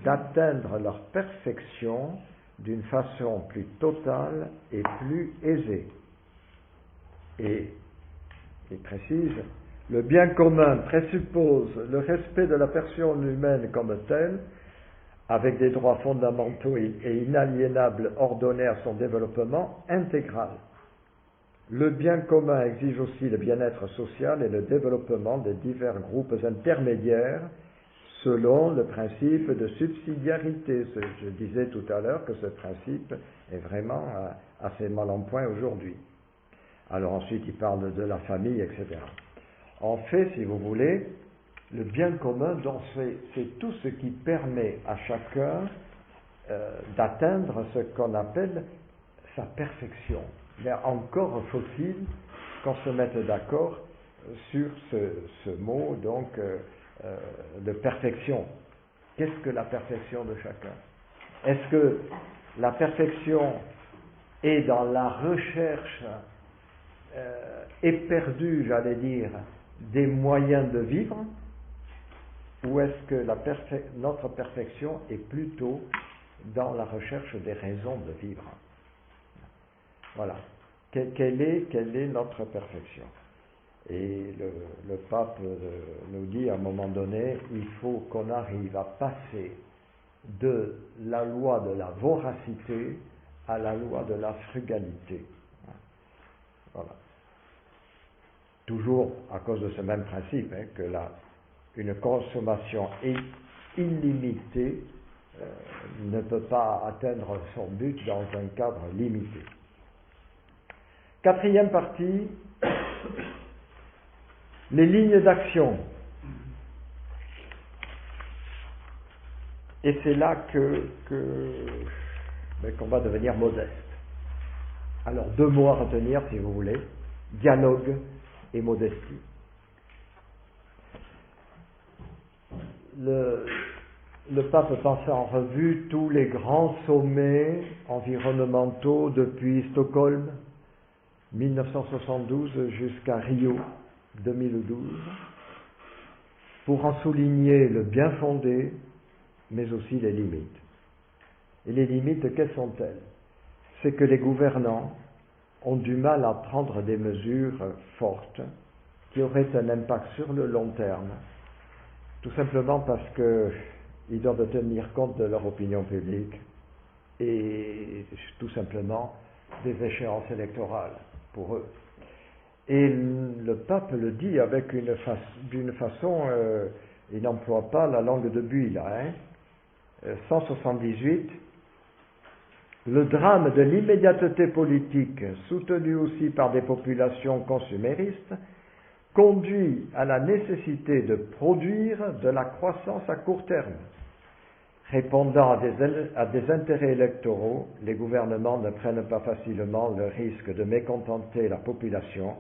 d'atteindre leur perfection d'une façon plus totale et plus aisée. Et il précise, le bien commun présuppose le respect de la personne humaine comme telle, avec des droits fondamentaux et inaliénables ordonnés à son développement intégral. Le bien commun exige aussi le bien-être social et le développement des divers groupes intermédiaires selon le principe de subsidiarité. Je disais tout à l'heure que ce principe est vraiment assez mal en point aujourd'hui. Alors ensuite, il parle de la famille, etc. En fait, si vous voulez, le bien commun, donc, c'est tout ce qui permet à chacun d'atteindre ce qu'on appelle sa perfection. Mais encore faut-il qu'on se mette d'accord sur ce mot, donc, de perfection. Qu'est-ce que la perfection de chacun? Est-ce que la perfection est dans la recherche éperdue, j'allais dire, des moyens de vivre, ou est-ce que notre perfection est plutôt dans la recherche des raisons de vivre? Voilà. Quelle est notre perfection? Et le pape nous dit à un moment donné, il faut qu'on arrive à passer de la loi de la voracité à la loi de la frugalité. Voilà. Toujours à cause de ce même principe, que une consommation illimitée ne peut pas atteindre son but dans un cadre limité. Quatrième partie, les lignes d'action. Et c'est là qu'on va devenir modeste. Alors, 2 mots à retenir, si vous voulez, dialogue et modestie. Le pape passait en revue tous les grands sommets environnementaux depuis Stockholm, 1972, jusqu'à Rio, 2012, pour en souligner le bien fondé, mais aussi les limites. Et les limites, quelles sont-elles? C'est que les gouvernants ont du mal à prendre des mesures fortes qui auraient un impact sur le long terme, tout simplement parce qu'ils doivent tenir compte de leur opinion publique et tout simplement des échéances électorales pour eux. Et le pape le dit d'une façon, il n'emploie pas la langue de Buis, 178, le drame de l'immédiateté politique, soutenu aussi par des populations consuméristes, conduit à la nécessité de produire de la croissance à court terme. Répondant à des intérêts électoraux, les gouvernements ne prennent pas facilement le risque de mécontenter la population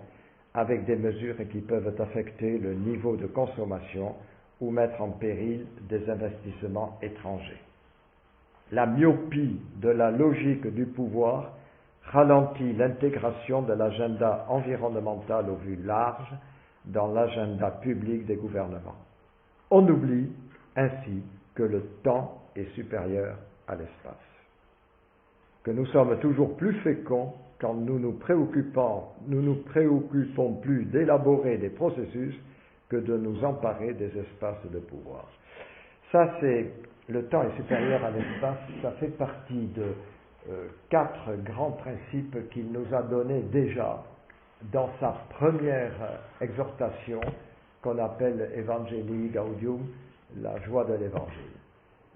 avec des mesures qui peuvent affecter le niveau de consommation ou mettre en péril des investissements étrangers. La myopie de la logique du pouvoir ralentit l'intégration de l'agenda environnemental au vu large dans l'agenda public des gouvernements. On oublie ainsi que le temps est supérieur à l'espace, que nous sommes toujours plus féconds quand nous nous préoccupons plus d'élaborer des processus que de nous emparer des espaces de pouvoir. Ça, c'est le temps est supérieur à l'espace, ça fait partie de 4 grands principes qu'il nous a donnés déjà dans sa première exhortation qu'on appelle Evangelii Gaudium, la joie de l'évangile.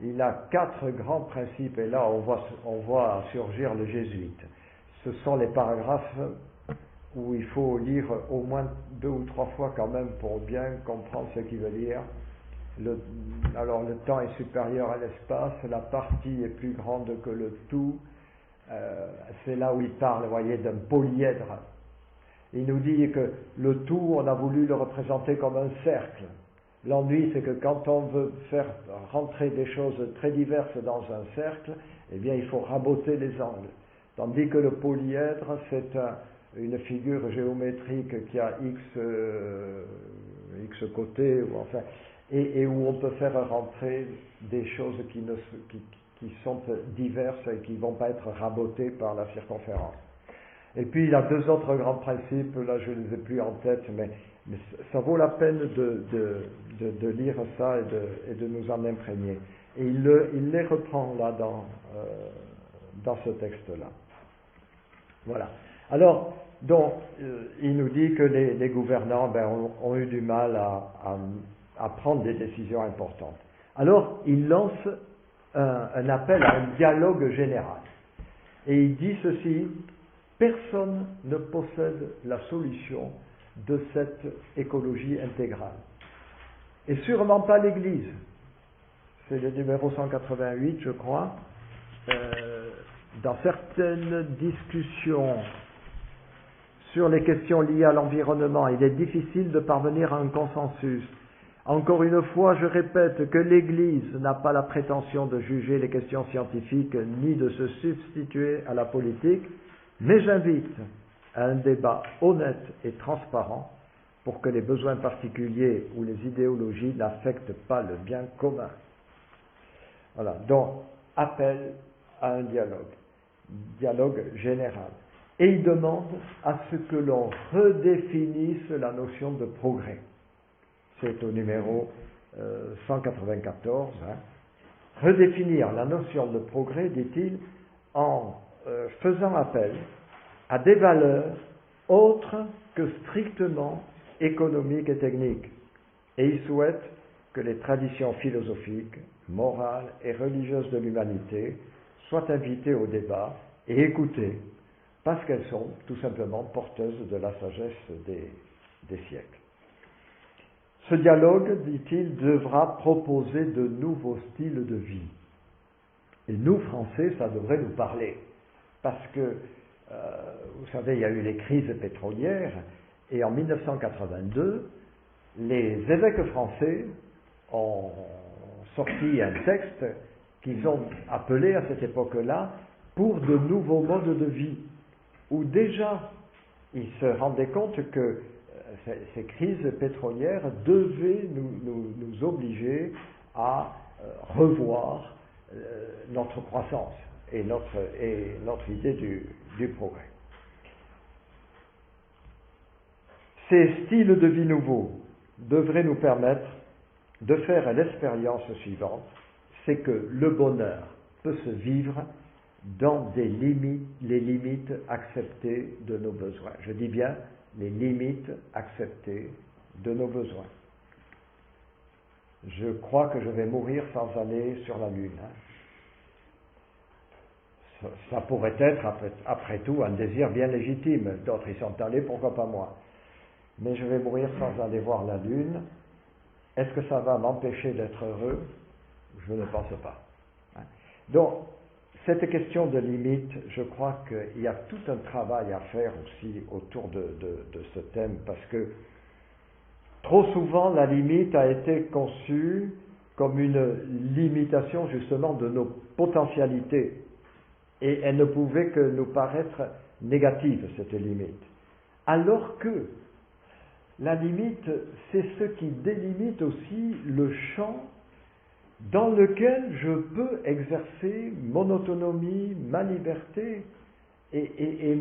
Il a 4 grands principes, et là on voit surgir le jésuite. ce sont les paragraphes où il faut lire au moins 2 ou 3 fois quand même pour bien comprendre ce qu'il veut dire. Alors le temps est supérieur à l'espace, la partie est plus grande que le tout. C'est là où il parle, vous voyez, d'un polyèdre. Il nous dit que le tout, on a voulu le représenter comme un cercle. L'ennui, c'est que quand on veut faire rentrer des choses très diverses dans un cercle, eh bien, il faut raboter les angles. Tandis que le polyèdre, c'est une figure géométrique qui a x côtés, ou enfin, et où on peut faire rentrer des choses qui sont diverses et qui ne vont pas être rabotées par la circonférence. Et puis il y a 2 autres grands principes, là je ne les ai plus en tête, mais ça vaut la peine de lire ça et de nous en imprégner. Et il les reprend là dans ce texte-là. Voilà. Alors, donc, il nous dit que les gouvernants ont eu du mal à prendre des décisions importantes. Alors, il lance un appel à un dialogue général. Et il dit ceci: personne ne possède la solution de cette écologie intégrale. Et sûrement pas l'Église. C'est le numéro 188, je crois. Dans certaines discussions sur les questions liées à l'environnement, il est difficile de parvenir à un consensus. Encore une fois, je répète que l'Église n'a pas la prétention de juger les questions scientifiques ni de se substituer à la politique, mais j'invite à un débat honnête et transparent pour que les besoins particuliers ou les idéologies n'affectent pas le bien commun. Voilà, donc appel à un dialogue général. Et il demande à ce que l'on redéfinisse la notion de progrès. C'est au numéro 194. Redéfinir la notion de progrès, dit-il, en faisant appel à des valeurs autres que strictement économiques et techniques. Et il souhaite que les traditions philosophiques, morales et religieuses de l'humanité soient invitées au débat et écoutées, parce qu'elles sont tout simplement porteuses de la sagesse des siècles. Ce dialogue, dit-il, devra proposer de nouveaux styles de vie. Et nous, Français, ça devrait nous parler. Parce que, vous savez, il y a eu les crises pétrolières, et en 1982, les évêques français ont sorti un texte qu'ils ont appelé à cette époque-là pour de nouveaux modes de vie, où déjà ils se rendaient compte que ces crises pétrolières devaient nous obliger à revoir notre croissance et notre idée du progrès. Ces styles de vie nouveaux devraient nous permettre de faire l'expérience suivante, c'est que le bonheur peut se vivre dans les limites acceptées de nos besoins. Je dis bien les limites acceptées de nos besoins. Je crois que je vais mourir sans aller sur la Lune. Ça pourrait être, après tout, un désir bien légitime. D'autres y sont allés, pourquoi pas moi. Mais je vais mourir sans aller voir la Lune. Est-ce que ça va m'empêcher d'être heureux? Je ne pense pas. Donc, cette question de limite, je crois qu'il y a tout un travail à faire aussi autour de ce thème, parce que trop souvent, la limite a été conçue comme une limitation justement de nos potentialités, et elle ne pouvait que nous paraître négative, cette limite. Alors que la limite, c'est ce qui délimite aussi le champ dans lequel je peux exercer mon autonomie, ma liberté et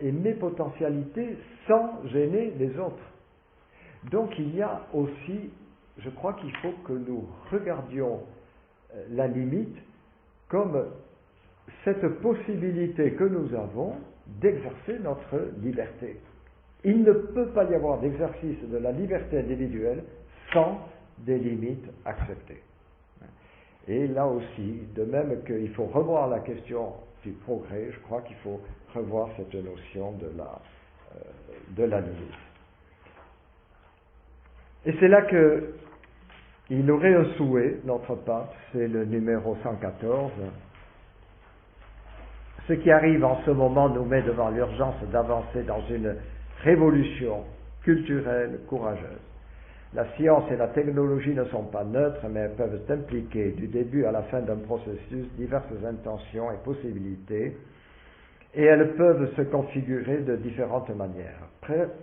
mes potentialités sans gêner les autres. Donc il y a aussi, je crois qu'il faut que nous regardions la limite comme cette possibilité que nous avons d'exercer notre liberté. Il ne peut pas y avoir d'exercice de la liberté individuelle sans des limites acceptées. Et là aussi, de même qu'il faut revoir la question du progrès, je crois qu'il faut revoir cette notion de la limite. Et c'est là qu'il aurait un souhait, notre pape, c'est le numéro 114. Ce qui arrive en ce moment nous met devant l'urgence d'avancer dans une révolution culturelle courageuse. La science et la technologie ne sont pas neutres, mais elles peuvent impliquer du début à la fin d'un processus diverses intentions et possibilités, et elles peuvent se configurer de différentes manières.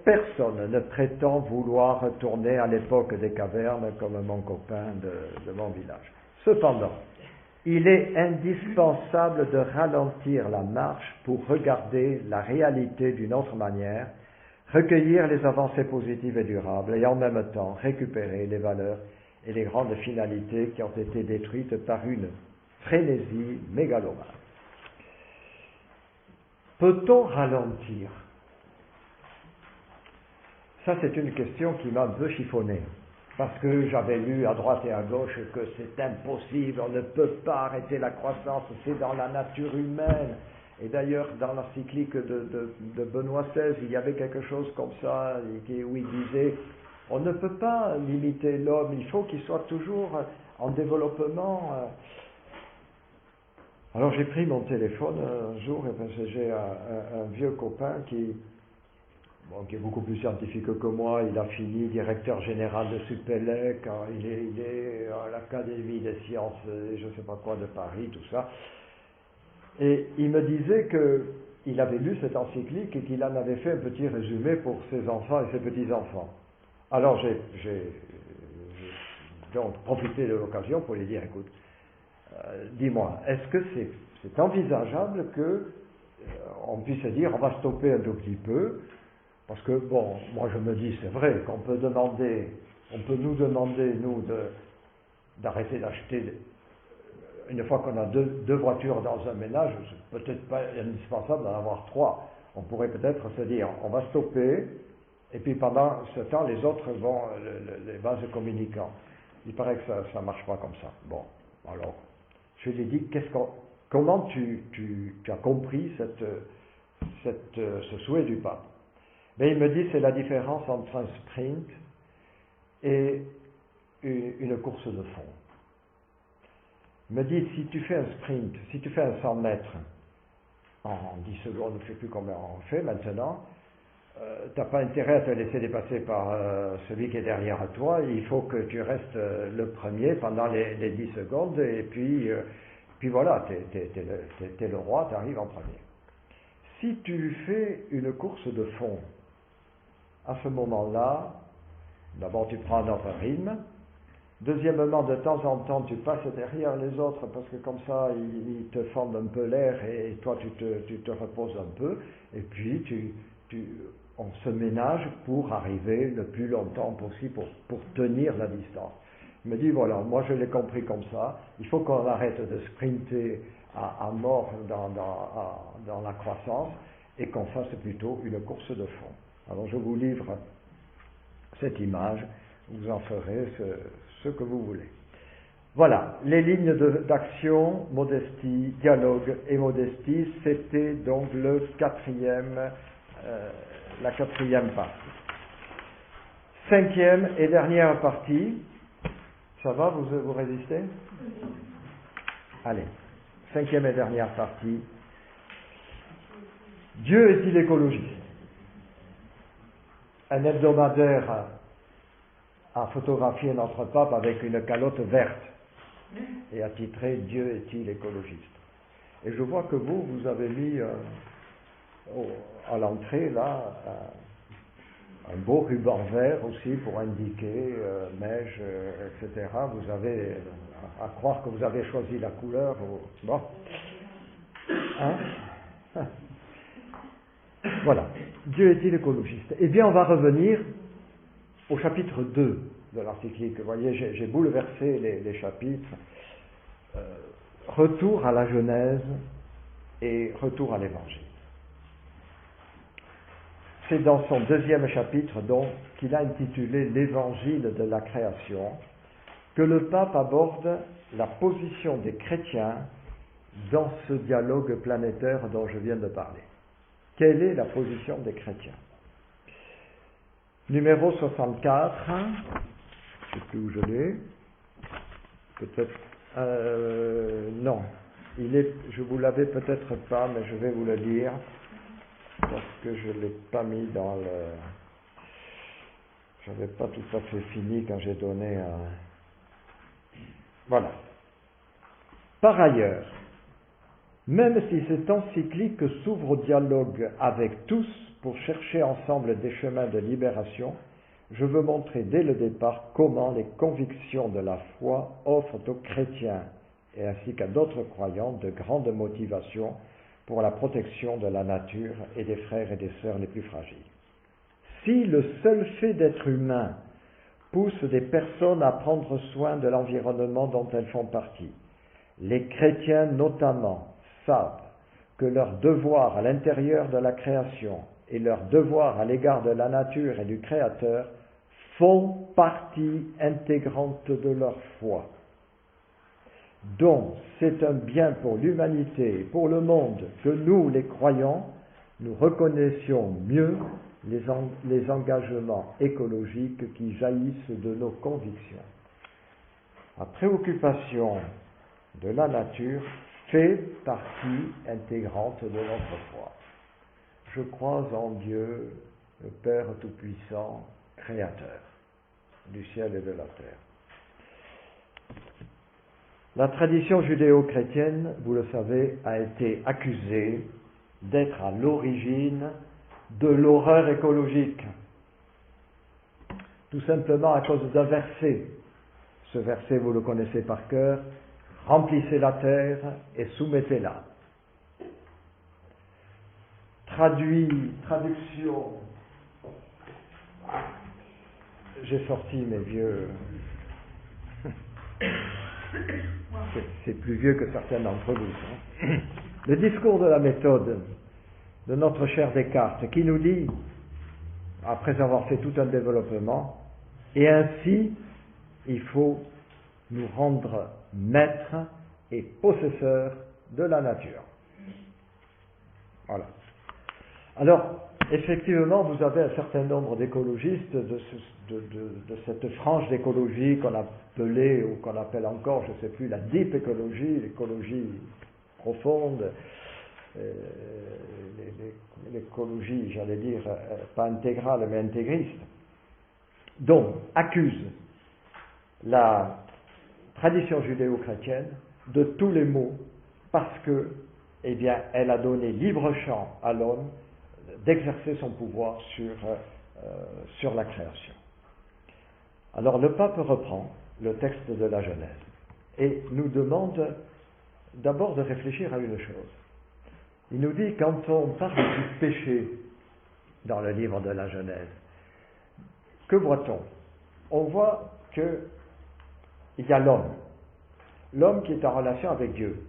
Personne ne prétend vouloir retourner à l'époque des cavernes comme mon copain de mon village. Cependant, il est indispensable de ralentir la marche pour regarder la réalité d'une autre manière, recueillir les avancées positives et durables et en même temps récupérer les valeurs et les grandes finalités qui ont été détruites par une frénésie mégalomane. Peut-on ralentir? Ça, c'est une question qui m'a un peu chiffonné, parce que j'avais lu à droite et à gauche que c'est impossible, on ne peut pas arrêter la croissance, c'est dans la nature humaine. Et d'ailleurs, dans l'encyclique de Benoît XVI, il y avait quelque chose comme ça, où il disait, on ne peut pas limiter l'homme, il faut qu'il soit toujours en développement. Alors j'ai pris mon téléphone un jour, et j'ai un vieux copain qui est beaucoup plus scientifique que moi, il a fini directeur général de Supélec, il est à l'Académie des sciences, je ne sais pas quoi, de Paris, tout ça. Et il me disait qu'il avait lu cette encyclique et qu'il en avait fait un petit résumé pour ses enfants et ses petits-enfants. Alors j'ai donc profité de l'occasion pour lui dire, écoute, dis-moi, est-ce que c'est envisageable qu'on puisse dire, on va stopper un tout petit peu, parce que, bon, moi je me dis, c'est vrai qu'on peut nous demander, nous, d'arrêter d'acheter. Une fois qu'on a deux voitures dans un ménage, c'est peut-être pas indispensable d'en avoir 3. On pourrait peut-être se dire, on va stopper, et puis pendant ce temps, les autres vont, les vases communicants. Il paraît que ça ne marche pas comme ça. Bon, alors, je lui ai dit, comment tu as compris ce souhait du pape? Mais il me dit, c'est la différence entre un sprint et une course de fond. Il me dit, si tu fais un sprint, si tu fais un 100 mètres en 10 secondes, je ne sais plus combien on fait maintenant, tu n'as pas intérêt à te laisser dépasser par celui qui est derrière toi, il faut que tu restes le premier pendant les 10 secondes, et puis voilà, tu es le roi, tu arrives en premier. Si tu fais une course de fond, à ce moment-là, d'abord tu prends un autre rythme. Deuxièmement, de temps en temps, tu passes derrière les autres parce que comme ça, ils te fendent un peu l'air et toi, tu te reposes un peu. Et puis, on se ménage pour arriver le plus longtemps possible pour tenir la distance. Il me dit, voilà, moi je l'ai compris comme ça. Il faut qu'on arrête de sprinter à mort dans la croissance et qu'on fasse plutôt une course de fond. Alors, je vous livre cette image. Vous en ferez ce que vous voulez. Voilà, les lignes d'action, modestie, dialogue et modestie, c'était donc la quatrième partie. Cinquième et dernière partie, ça va, vous résistez? Allez, cinquième et dernière partie. Dieu est-il écologiste? Un hebdomadaire a photographié notre pape avec une calotte verte et a titré « Dieu est-il écologiste ?» Et je vois que vous avez mis à l'entrée là un beau ruban vert aussi pour indiquer neige, etc. Vous avez à croire que vous avez choisi la couleur. Bon. Hein? Voilà. Dieu est-il écologiste? Eh bien, on va revenir au chapitre 2 de l'encyclique. Vous voyez, j'ai bouleversé les chapitres. Retour à la Genèse et retour à l'Évangile. C'est dans son deuxième chapitre, donc, qu'il a intitulé l'Évangile de la création, que le pape aborde la position des chrétiens dans ce dialogue planétaire dont je viens de parler. Quelle est la position des chrétiens? Numéro 64, je ne sais plus où je l'ai, peut-être, non, je vous l'avais peut-être pas, mais je vais vous le dire, parce que je ne l'ai pas mis dans le... Je n'avais pas tout à fait fini quand j'ai donné un... Voilà. Par ailleurs, même si cette encyclique s'ouvre au dialogue avec tous pour chercher ensemble des chemins de libération, je veux montrer dès le départ comment les convictions de la foi offrent aux chrétiens et ainsi qu'à d'autres croyants de grandes motivations pour la protection de la nature et des frères et des sœurs les plus fragiles. Si le seul fait d'être humain pousse des personnes à prendre soin de l'environnement dont elles font partie, les chrétiens notamment savent que leur devoir à l'intérieur de la création et leur devoir à l'égard de la nature et du Créateur font partie intégrante de leur foi. Donc, c'est un bien pour l'humanité et pour le monde que nous, les croyants, nous reconnaissions mieux les engagements écologiques qui jaillissent de nos convictions. La préoccupation de la nature fait partie intégrante de notre foi. Je crois en Dieu, le Père Tout-Puissant, Créateur du ciel et de la terre. La tradition judéo-chrétienne, vous le savez, a été accusée d'être à l'origine de l'horreur écologique. Tout simplement à cause d'un verset. Ce verset, vous le connaissez par cœur. Remplissez la terre et soumettez-la. Traduction. J'ai sorti mes vieux. C'est plus vieux que certains d'entre vous. Hein. Le discours de la méthode de notre cher Descartes qui nous dit, après avoir fait tout un développement, et ainsi il faut nous rendre maîtres et possesseurs de la nature. Voilà. Alors, effectivement, vous avez un certain nombre d'écologistes de cette frange d'écologie qu'on appelait, ou qu'on appelle encore, je ne sais plus, la deep écologie, l'écologie profonde, l'écologie, j'allais dire, pas intégrale, mais intégriste, donc accuse la tradition judéo-chrétienne de tous les maux parce que, eh bien, elle a donné libre champ à l'homme d'exercer son pouvoir sur la création. Alors le pape reprend le texte de la Genèse et nous demande d'abord de réfléchir à une chose. Il nous dit, quand on parle du péché dans le livre de la Genèse, que voit-on? On voit qu'il y a l'homme qui est en relation avec Dieu,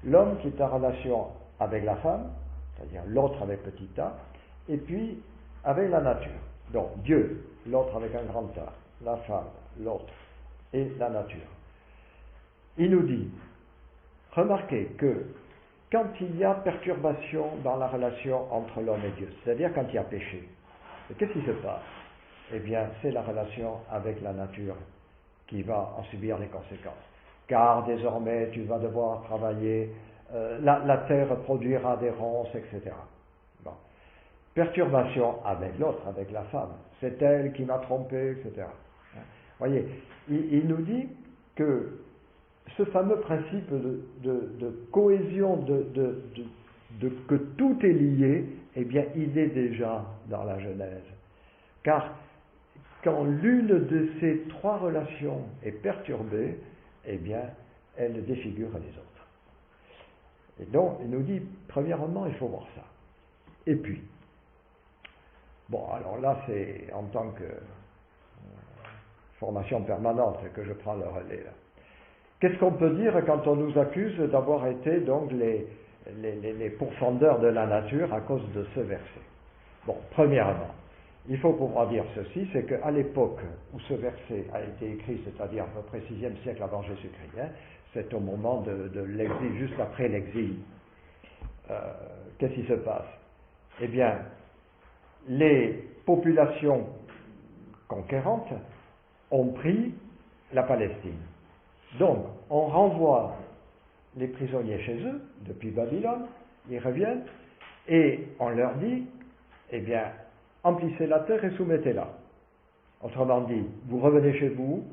l'homme qui est en relation avec la femme, c'est-à-dire l'autre avec petit a, et puis avec la nature. Donc Dieu, l'autre avec un grand A, la femme, l'autre, et la nature. Il nous dit, remarquez que quand il y a perturbation dans la relation entre l'homme et Dieu, c'est-à-dire quand il y a péché, qu'est-ce qui se passe? Eh bien, c'est la relation avec la nature qui va en subir les conséquences. Car désormais, tu vas devoir travailler, la terre produira des ronces, etc. Bon. Perturbation avec l'autre, avec la femme. C'est elle qui m'a trompé, etc. Voyez, il nous dit que ce fameux principe de cohésion, que tout est lié, eh bien, il est déjà dans la Genèse. Car quand l'une de ces trois relations est perturbée, eh bien, elle défigure les autres. Et donc, il nous dit, premièrement, il faut voir ça. Et puis, bon, alors là, c'est en tant que formation permanente que je prends le relais, là. Qu'est-ce qu'on peut dire quand on nous accuse d'avoir été donc les pourfendeurs de la nature à cause de ce verset? Bon, premièrement, il faut pouvoir dire ceci, c'est qu'à l'époque où ce verset a été écrit, c'est-à-dire à peu près 6e siècle avant Jésus-Christ, c'est au moment de l'exil, juste après l'exil. Qu'est-ce qui se passe? eh bien, les populations conquérantes ont pris la Palestine. Donc, on renvoie les prisonniers chez eux, depuis Babylone, ils reviennent, et on leur dit, eh bien, emplissez la terre et soumettez-la. Autrement dit, vous revenez chez vous,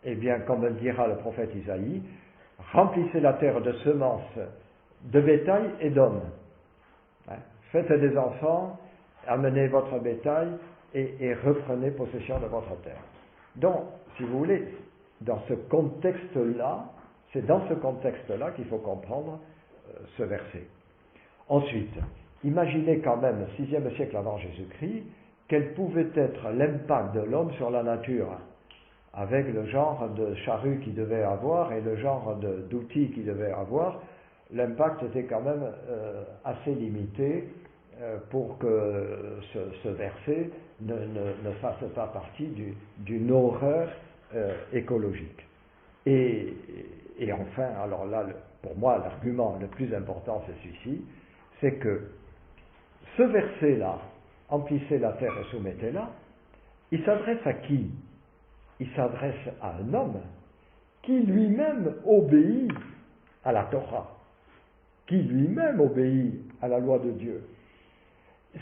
eh bien, comme le dira le prophète Isaïe, remplissez la terre de semences, de bétail et d'hommes. Faites des enfants, amenez votre bétail et reprenez possession de votre terre. Donc, si vous voulez, dans ce contexte-là, c'est dans ce contexte-là qu'il faut comprendre ce verset. Ensuite, imaginez quand même, au VIe siècle avant Jésus-Christ, quel pouvait être l'impact de l'homme sur la nature, avec le genre de charrue qu'il devait avoir et le genre d'outils qu'il devait avoir. L'impact était quand même assez limité pour que ce verset ne fasse pas partie d'une horreur écologique. Et enfin, alors là, pour moi, l'argument le plus important, c'est celui-ci, c'est que ce verset-là, emplissez la terre et soumettez-la, il s'adresse à qui? Il s'adresse à un homme qui lui-même obéit à la Torah, qui lui-même obéit à la loi de Dieu.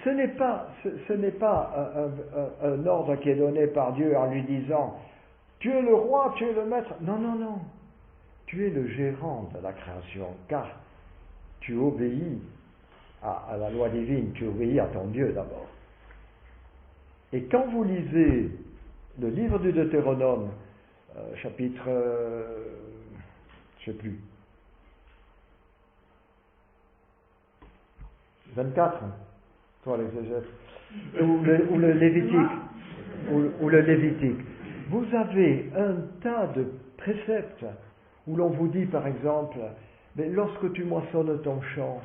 Ce n'est pas un ordre qui est donné par Dieu en lui disant « Tu es le roi, tu es le maître ». Non, non, non. Tu es le gérant de la création, car tu obéis à la loi divine, tu obéis à ton Dieu d'abord. Et quand vous lisez le livre du Deutéronome, chapitre, je ne sais plus, 24, toi l'exégète, ou le Lévitique, vous avez un tas de préceptes où l'on vous dit par exemple, mais lorsque tu moissonnes ton champ,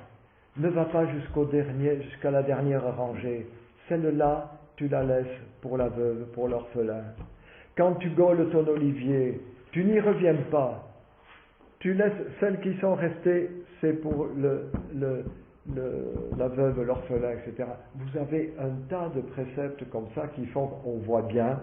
ne va pas jusqu'à la dernière rangée, celle-là tu la laisses pour la veuve, pour l'orphelin. Quand tu gaules ton olivier, tu n'y reviens pas. Tu laisses celles qui sont restées, c'est pour la veuve, l'orphelin, etc. Vous avez un tas de préceptes comme ça qui font qu'on voit bien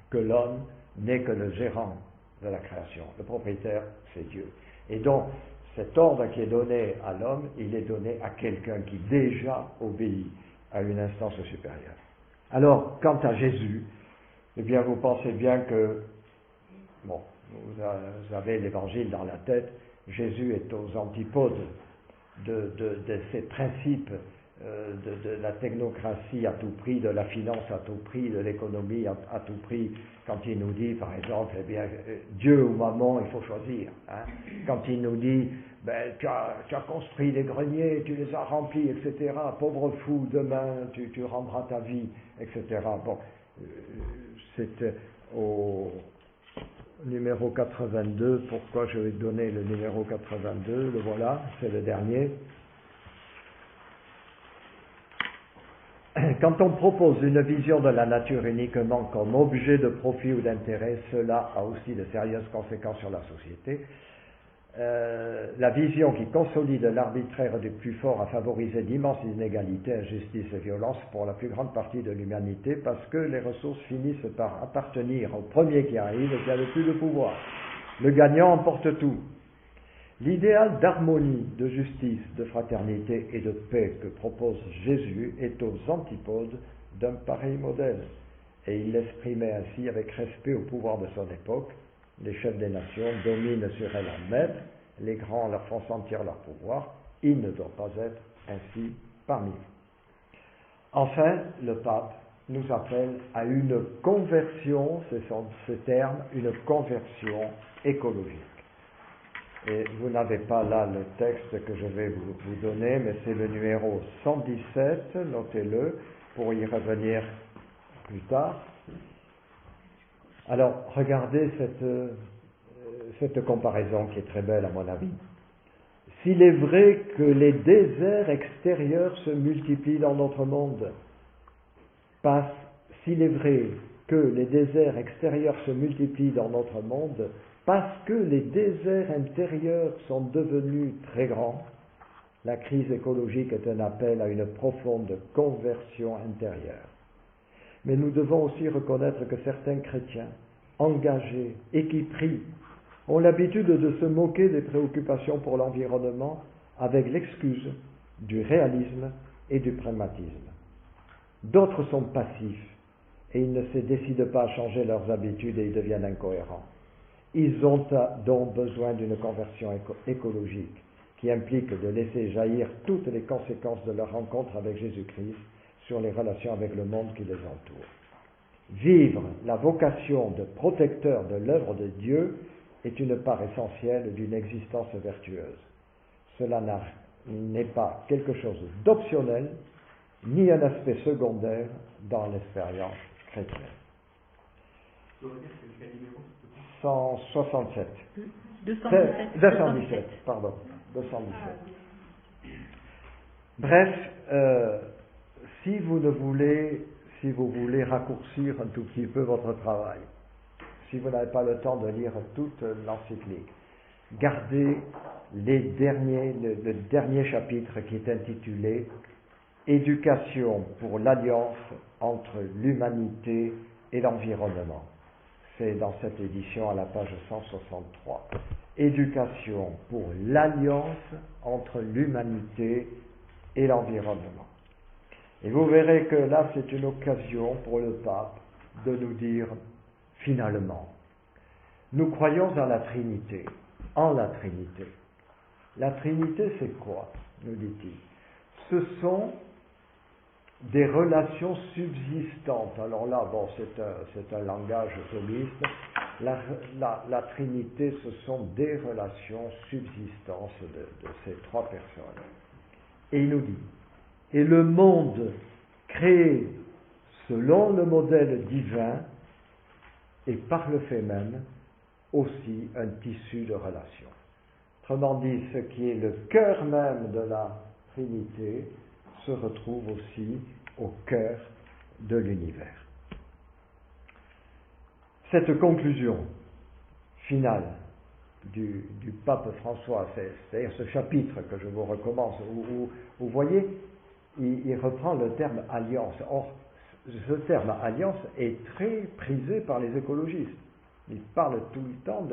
que l'homme n'est que le gérant de la création. Le propriétaire, c'est Dieu. Et donc, cet ordre qui est donné à l'homme, il est donné à quelqu'un qui déjà obéit à une instance supérieure. Alors, quant à Jésus, eh bien, vous pensez bien que, bon, vous avez l'évangile dans la tête, Jésus est aux antipodes de ces principes de la technocratie à tout prix, de la finance à tout prix, de l'économie à tout prix, quand il nous dit, par exemple, eh bien, Dieu ou maman, il faut choisir. Hein. Quand il nous dit, ben, tu as construit des greniers, tu les as remplis, etc. Pauvre fou, demain, tu rendras ta vie, etc. Bon, c'est au numéro 82. Pourquoi je vais donner le numéro 82? Le voilà, c'est le dernier. Quand on propose une vision de la nature uniquement comme objet de profit ou d'intérêt, cela a aussi de sérieuses conséquences sur la société. La vision qui consolide l'arbitraire du plus fort a favorisé d'immenses inégalités, injustices et violences pour la plus grande partie de l'humanité, parce que les ressources finissent par appartenir au premier qui arrive et qui a le plus de pouvoir. Le gagnant emporte tout. L'idéal d'harmonie, de justice, de fraternité et de paix que propose Jésus est aux antipodes d'un pareil modèle. Et il l'exprimait ainsi avec respect au pouvoir de son époque. Les chefs des nations dominent sur elles en maître, les grands leur font sentir leur pouvoir. Il ne doit pas être ainsi parmi eux. Enfin, le pape nous appelle à une conversion, c'est ce terme, une conversion écologique. Et vous n'avez pas là le texte que je vais vous donner, mais c'est le numéro 117, notez-le, pour y revenir plus tard. Alors, regardez cette comparaison qui est très belle à mon avis. S'il est vrai que les déserts extérieurs se multiplient dans notre monde, s'il est vrai que les déserts extérieurs se multiplient dans notre monde, parce que les déserts intérieurs sont devenus très grands, La crise écologique est un appel à une profonde conversion intérieure. Mais nous devons aussi reconnaître que certains chrétiens, engagés et qui prient, ont l'habitude de se moquer des préoccupations pour l'environnement avec l'excuse du réalisme et du pragmatisme. D'autres sont passifs et ils ne se décident pas à changer leurs habitudes et ils deviennent incohérents. Ils ont donc besoin d'une conversion écologique qui implique de laisser jaillir toutes les conséquences de leur rencontre avec Jésus-Christ sur les relations avec le monde qui les entoure. Vivre la vocation de protecteur de l'œuvre de Dieu est une part essentielle d'une existence vertueuse. Cela n'est pas quelque chose d'optionnel, ni un aspect secondaire dans l'expérience chrétienne. 167. 217, pardon. 217. Bref, si vous voulez raccourcir un tout petit peu votre travail, si vous n'avez pas le temps de lire toute l'encyclique, gardez le dernier chapitre qui est intitulé « Éducation pour l'alliance entre l'humanité et l'environnement ». C'est dans cette édition à la page 163. Éducation pour l'alliance entre l'humanité et l'environnement. Et vous verrez que là, c'est une occasion pour le pape de nous dire, finalement, nous croyons en la Trinité. La Trinité, c'est quoi, nous dit-il? Ce sont des relations subsistantes. Alors là, bon, c'est un langage thomiste. La Trinité, ce sont des relations subsistantes de ces trois personnes. Et il nous dit, et le monde créé selon le modèle divin est par le fait même aussi un tissu de relations. Autrement dit, ce qui est le cœur même de la Trinité se retrouve aussi au cœur de l'univers. Cette conclusion finale du pape François, c'est-à-dire ce chapitre que je vous recommande, où vous voyez, il reprend le terme alliance. Or, ce terme alliance est très prisé par les écologistes. Ils parlent tout le temps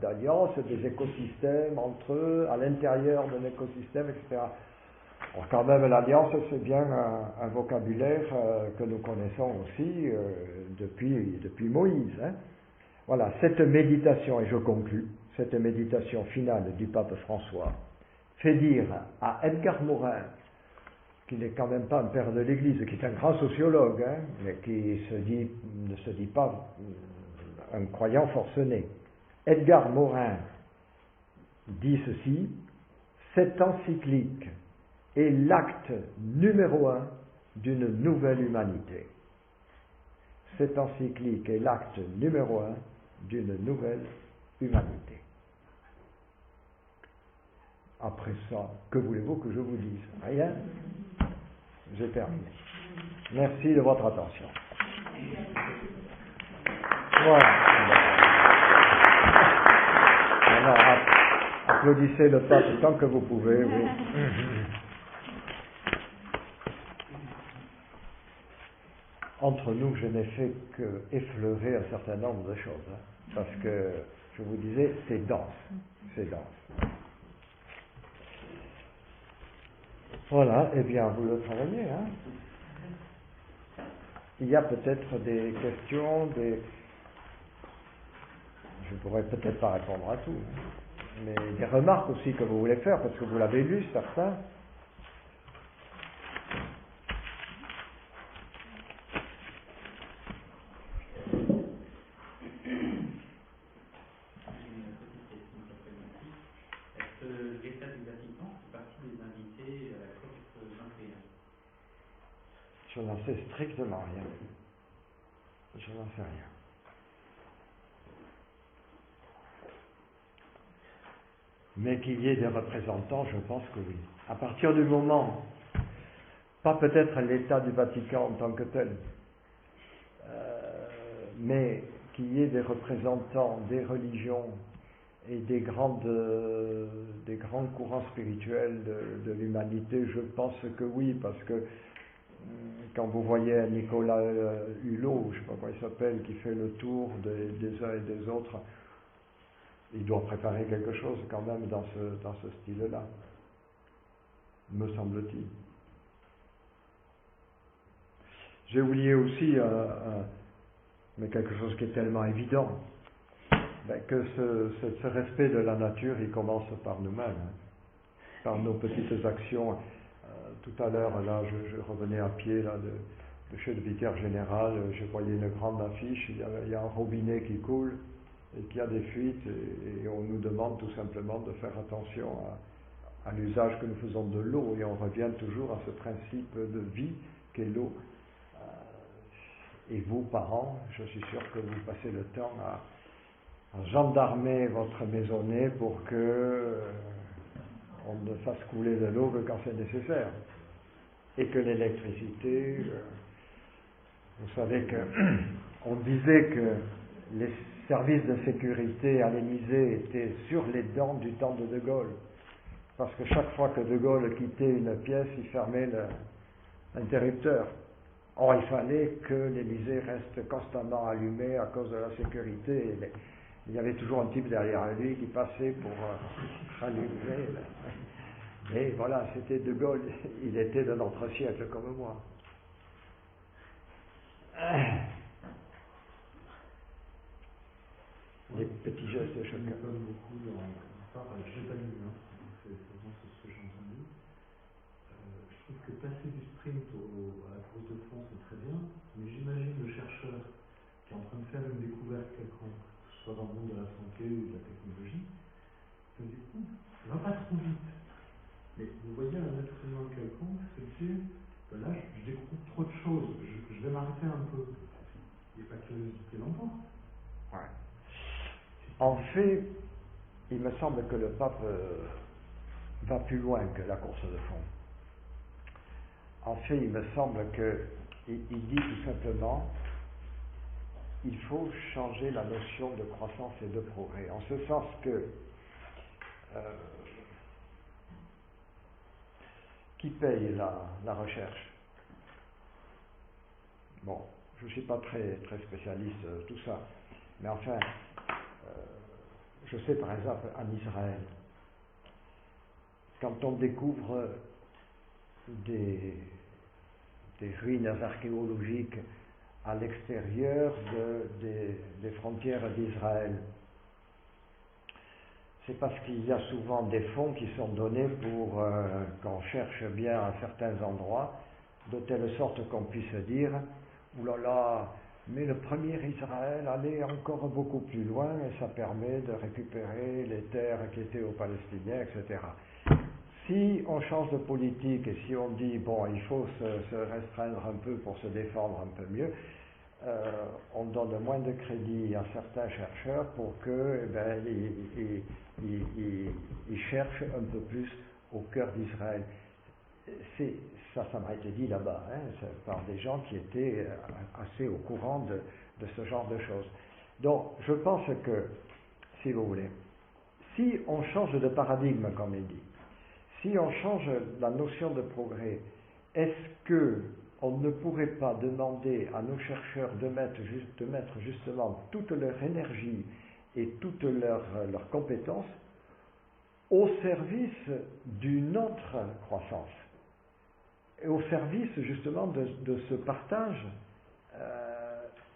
d'alliance, des écosystèmes entre eux, à l'intérieur d'un écosystème, etc. Or, quand même, l'alliance, c'est bien un vocabulaire que nous connaissons aussi depuis Moïse. Hein. Voilà, cette méditation, et je conclus, cette méditation finale du pape François, fait dire à Edgar Morin, qui n'est quand même pas un père de l'Église, qui est un grand sociologue, hein, mais qui ne se dit pas un croyant forcené. Edgar Morin dit ceci, cette encyclique est l'acte numéro 1 d'une nouvelle humanité. Cette encyclique est l'acte numéro 1 d'une nouvelle humanité. Après ça, que voulez-vous que je vous dise? Rien. J'ai terminé. Merci de votre attention. Voilà. Maintenant, applaudissez le pape tant que vous pouvez. Oui. Entre nous, je n'ai fait qu'effleurer un certain nombre de choses. Hein, parce que, je vous disais, c'est dense. C'est dense. Voilà, eh bien, vous le travaillez. Hein. Il y a peut-être des questions, je ne pourrais peut-être pas répondre à tout, mais des remarques aussi que vous voulez faire, parce que vous l'avez lu, certains. Je n'en sais strictement rien. Je n'en sais rien. Mais qu'il y ait des représentants, je pense que oui. À partir du moment, pas peut-être l'État du Vatican en tant que tel, mais qu'il y ait des représentants des religions et des grands courants spirituels de l'humanité? Je pense que oui, parce que quand vous voyez Nicolas Hulot, je ne sais pas comment il s'appelle, qui fait le tour des uns et des autres, il doit préparer quelque chose quand même dans ce style-là, me semble-t-il. J'ai oublié aussi, mais quelque chose qui est tellement évident, que ce respect de la nature, il commence par nous-mêmes, par nos petites actions. Tout à l'heure, là, je revenais à pied là, de chez le vicaire général, je voyais une grande affiche, il y a un robinet qui coule et qui a des fuites, et on nous demande tout simplement de faire attention à l'usage que nous faisons de l'eau, et on revient toujours à ce principe de vie qu'est l'eau. Et vous, parents, je suis sûr que vous passez le temps à gendarmer votre maisonnée pour que on ne fasse couler de l'eau que quand c'est nécessaire. Et que l'électricité, vous savez qu'on disait que les services de sécurité à l'Élysée étaient sur les dents du temps de Gaulle. Parce que chaque fois que De Gaulle quittait une pièce, il fermait l'interrupteur. Or, il fallait que l'Élysée reste constamment allumé à cause de la sécurité. Il y avait toujours un type derrière lui qui passait pour rallumer. Mais voilà, c'était De Gaulle. Il était de notre siècle comme moi. Les petits gestes de chacun. Je m'étonne beaucoup dans l'histoire, je n'ai pas lu, c'est ce que j'ai entendu. Je trouve que passer du sprint à la course de fond, c'est très bien, mais j'imagine le chercheur qui est en train de faire une découverte quelconque, que ce soit dans le monde de la santé ou de la technologie, se dit, ça va pas trop vite. Mais vous voyez, un être humain quelconque se dit, là, je découvre trop de choses, je vais m'arrêter un peu. Il n'y a pas de curiosité l'emporte. Ouais. En fait, il me semble que le pape va plus loin que la course de fond. En fait, il me semble qu'il dit tout simplement, il faut changer la notion de croissance et de progrès, en ce sens que qui paye la recherche? Bon, je ne suis pas très spécialiste de tout ça, mais enfin, je sais par exemple en Israël, quand on découvre des ruines archéologiques à l'extérieur des frontières d'Israël, c'est parce qu'il y a souvent des fonds qui sont donnés pour qu'on cherche bien à certains endroits, de telle sorte qu'on puisse dire « Ouh là là, mais le premier Israël allait encore beaucoup plus loin et ça permet de récupérer les terres qui étaient aux Palestiniens, etc. » Si on change de politique et si on dit « Bon, il faut se restreindre un peu pour se défendre un peu mieux », on donne moins de crédit à certains chercheurs pour que ils cherchent un peu plus au cœur d'Israël. Ça m'a été dit là-bas, par des gens qui étaient assez au courant de ce genre de choses. Donc, je pense que, si vous voulez, si on change de paradigme, comme il dit, si on change la notion de progrès, est-ce que on ne pourrait pas demander à nos chercheurs de mettre justement toute leur énergie et toutes leurs compétences au service d'une autre croissance, et au service justement de ce partage,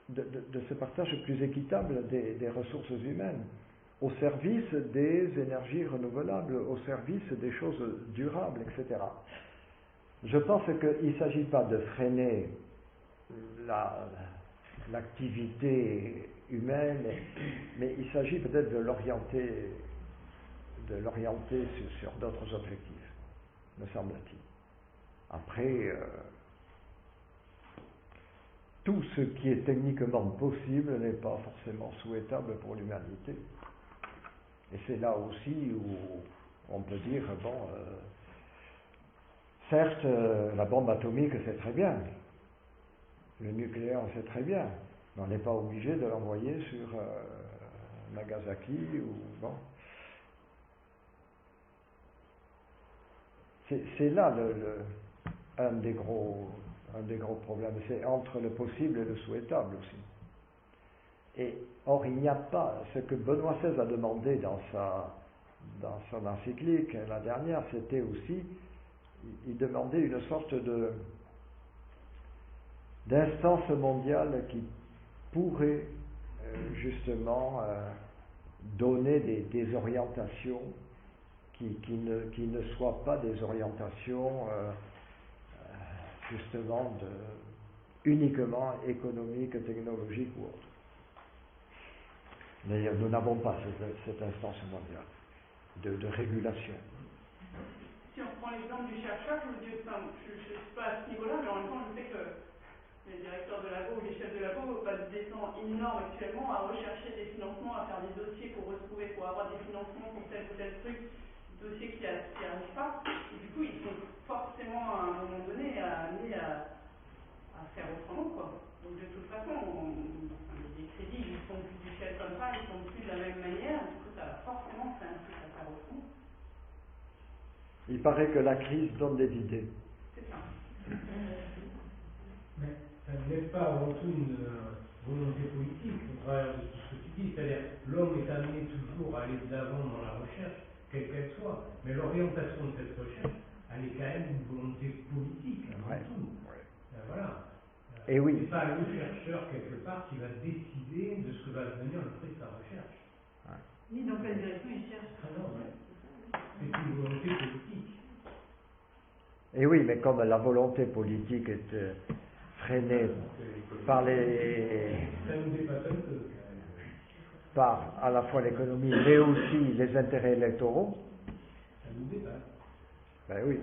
de ce partage plus équitable des ressources humaines, au service des énergies renouvelables, au service des choses durables, etc. Je pense qu'il ne s'agit pas de freiner l'activité humaine, mais il s'agit peut-être de l'orienter sur d'autres objectifs, me semble-t-il. Après, tout ce qui est techniquement possible n'est pas forcément souhaitable pour l'humanité. Et c'est là aussi où on peut dire, bon, certes, la bombe atomique c'est très bien, le nucléaire c'est très bien, mais on n'est pas obligé de l'envoyer sur Nagasaki ou bon. C'est là un des gros problèmes, c'est entre le possible et le souhaitable aussi. Et or, il n'y a pas, ce que Benoît XVI a demandé dans son encyclique, la dernière, c'était aussi, il demandait une sorte d'instance mondiale qui pourrait justement donner des orientations qui ne soient pas des orientations justement uniquement économiques, technologiques ou autres. D'ailleurs, nous n'avons pas cette instance mondiale de régulation. Si on prend l'exemple du chercheur, je ne suis pas à ce niveau-là, mais en même temps, je sais que les directeurs de labo ou les chefs de labo passent des temps énormes actuellement à rechercher des financements, à faire des dossiers pour avoir des financements pour tel ou tel truc, dossiers qui n'arrivent pas. Et du coup, ils sont forcément à un moment donné amenés à faire autrement, quoi. Donc de toute façon, les crédits, ils sont plus du ciel comme ça, ils sont plus de la même manière. Du coup, ça va forcément faire un truc à faire autrement. Il paraît que la crise donne des idées. C'est ça. Mais ça n'est pas avant tout une volonté politique au travers de tout ce que tu dis. C'est-à-dire l'homme est amené toujours à aller de l'avant dans la recherche, quelle qu'elle soit. Mais l'orientation de cette recherche, elle est quand même une volonté politique avant tout. Ouais. Voilà. Et oui. C'est pas le chercheur quelque part qui va décider de ce que va devenir le fruit de sa recherche. Ouais. Ni dans quelle direction il cherche. Ah non, ouais. C'est une volonté politique. Et oui, mais comme la volonté politique est freinée par par à la fois l'économie, mais aussi les intérêts électoraux. Ça nous dépasse. Ben oui,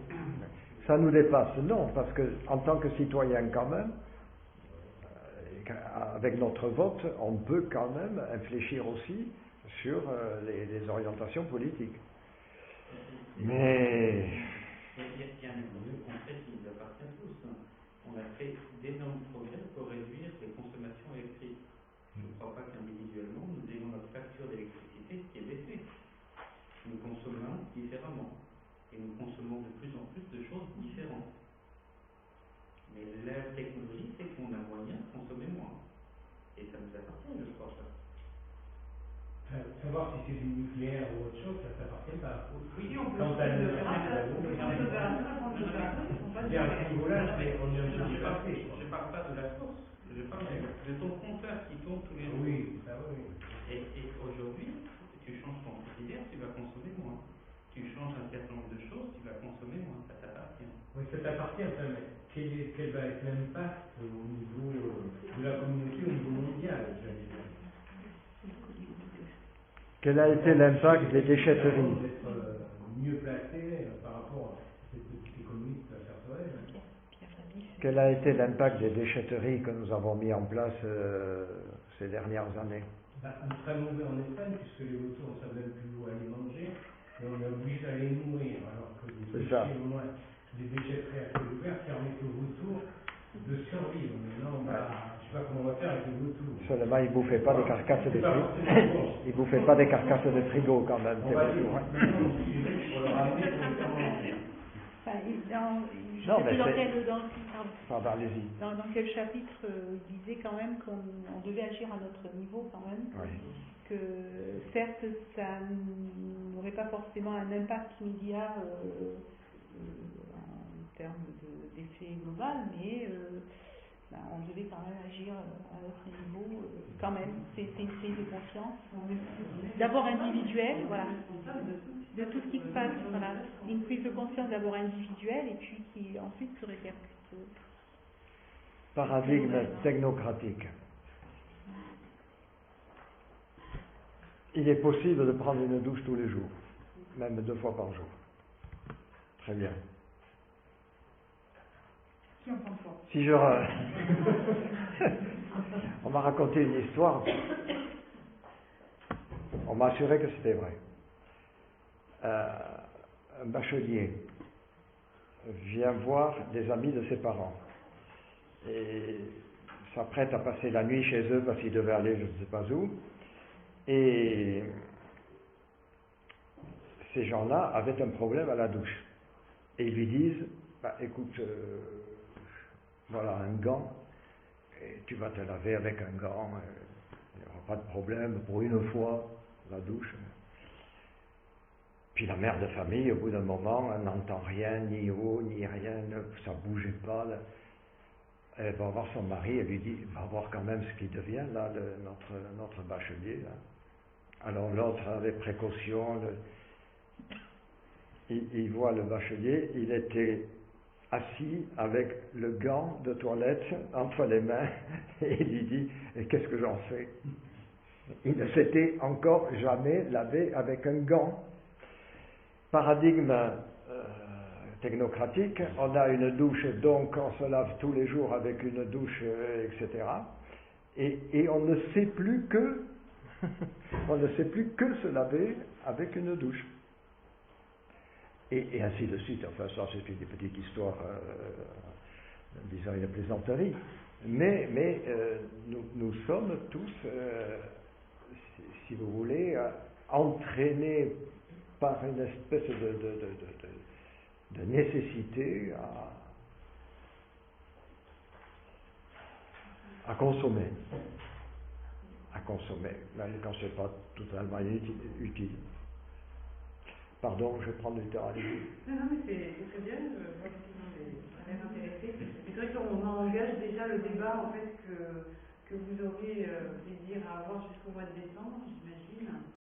ça nous dépasse. Non, parce que en tant que citoyen quand même, avec notre vote, on peut quand même infléchir aussi sur les orientations politiques. Mais il y a un économie concret qui nous appartient à tous. On a fait d'énormes progrès pour réduire les consommations électriques. Je ne crois pas qu'individuellement, nous ayons notre facture d'électricité qui est baissée. Nous consommons différemment. Et nous consommons de plus en plus de choses différentes. Mais la technologie fait qu'on a moyen de consommer moins. Et ça nous appartient, je crois, ça. Savoir si c'est du nucléaire ou autre chose, ça ne t'appartient pas. Oui, on peut quand faire l'opérateur. On est à ce niveau-là, on est un peu dépassé. Je ne parle pas de la source, je parle de ton compteur qui tourne tous les jours. Oui, ça oui. Et aujourd'hui, tu changes ton frigidaire, tu vas consommer moins. Tu changes un certain nombre de choses, tu vas consommer moins. Ça t'appartient. Oui, ça t'appartient, mais quel va être l'impact au niveau de la communauté, au niveau mondial, j'allais dire. Quel a été l'impact des déchetteries? D'être mieux placé par rapport à cette petite économie qui va faire toi-même. Quel a été l'impact des déchetteries que nous avons mis en place ces dernières années? Très mauvais en Espagne, puisque les vautours ne savent même plus où aller manger, et on est obligé d'aller nourrir, alors que les déchets, au moins, les déchetteries à ciel ouvert permettent aux vautours de survivre. Maintenant, je ne sais pas comment on va faire avec les vautours. Seulement, ils ne bouffaient pas des carcasses de frigo. Ils ne bouffaient pas des carcasses de frigo quand même. On va dire maintenant aussi pour leur amener pour le faire manger. Dans quel chapitre il disait quand même qu'on devait agir à notre niveau quand même. Oui. Que certes, ça n'aurait pas forcément un impact immédiat en termes d'effet global, mais on devait quand même agir à notre niveau, quand même. C'est une prise de conscience, d'abord individuelle, voilà, de tout ce qui se passe, voilà, une prise de conscience d'abord individuelle et puis qui ensuite se répercute. Paradigme technocratique. Il est possible de prendre une douche tous les jours, même 2 fois par jour. Très bien. Si je... On m'a raconté une histoire. On m'a assuré que c'était vrai. Un bachelier vient voir des amis de ses parents et s'apprête à passer la nuit chez eux parce qu'il devait aller je ne sais pas où. Et ces gens-là avaient un problème à la douche. et ils lui disent, bah, écoute, voilà un gant, et tu vas te laver avec un gant, il n'y aura pas de problème, pour une fois, la douche. Puis la mère de famille, au bout d'un moment, elle n'entend rien, ni eau, ni rien, ça ne bougeait pas. Là. Elle va voir son mari, elle lui dit, va voir quand même ce qui devient, là, notre bachelier. Là. Alors l'autre, avec précaution, il voit le bachelier, il était assis avec le gant de toilette entre les mains, et il lui dit, et qu'est-ce que j'en fais? Il ne s'était encore jamais lavé avec un gant. Paradigme technocratique, on a une douche, donc on se lave tous les jours avec une douche, etc. Et on ne sait plus que on ne sait plus que se laver avec une douche. Et ainsi de suite. Enfin, ça c'est une petite histoire, disons une plaisanterie. Mais nous sommes tous, si vous voulez, entraînés par une espèce de nécessité à consommer. À consommer, même quand ce n'est pas totalement utile. Pardon, je prends du temps à dire. Non, mais c'est très bien, moi ça m'a intéressé. C'est vrai qu'on engage déjà le débat en fait que vous aurez plaisir à avoir jusqu'au mois de décembre, j'imagine.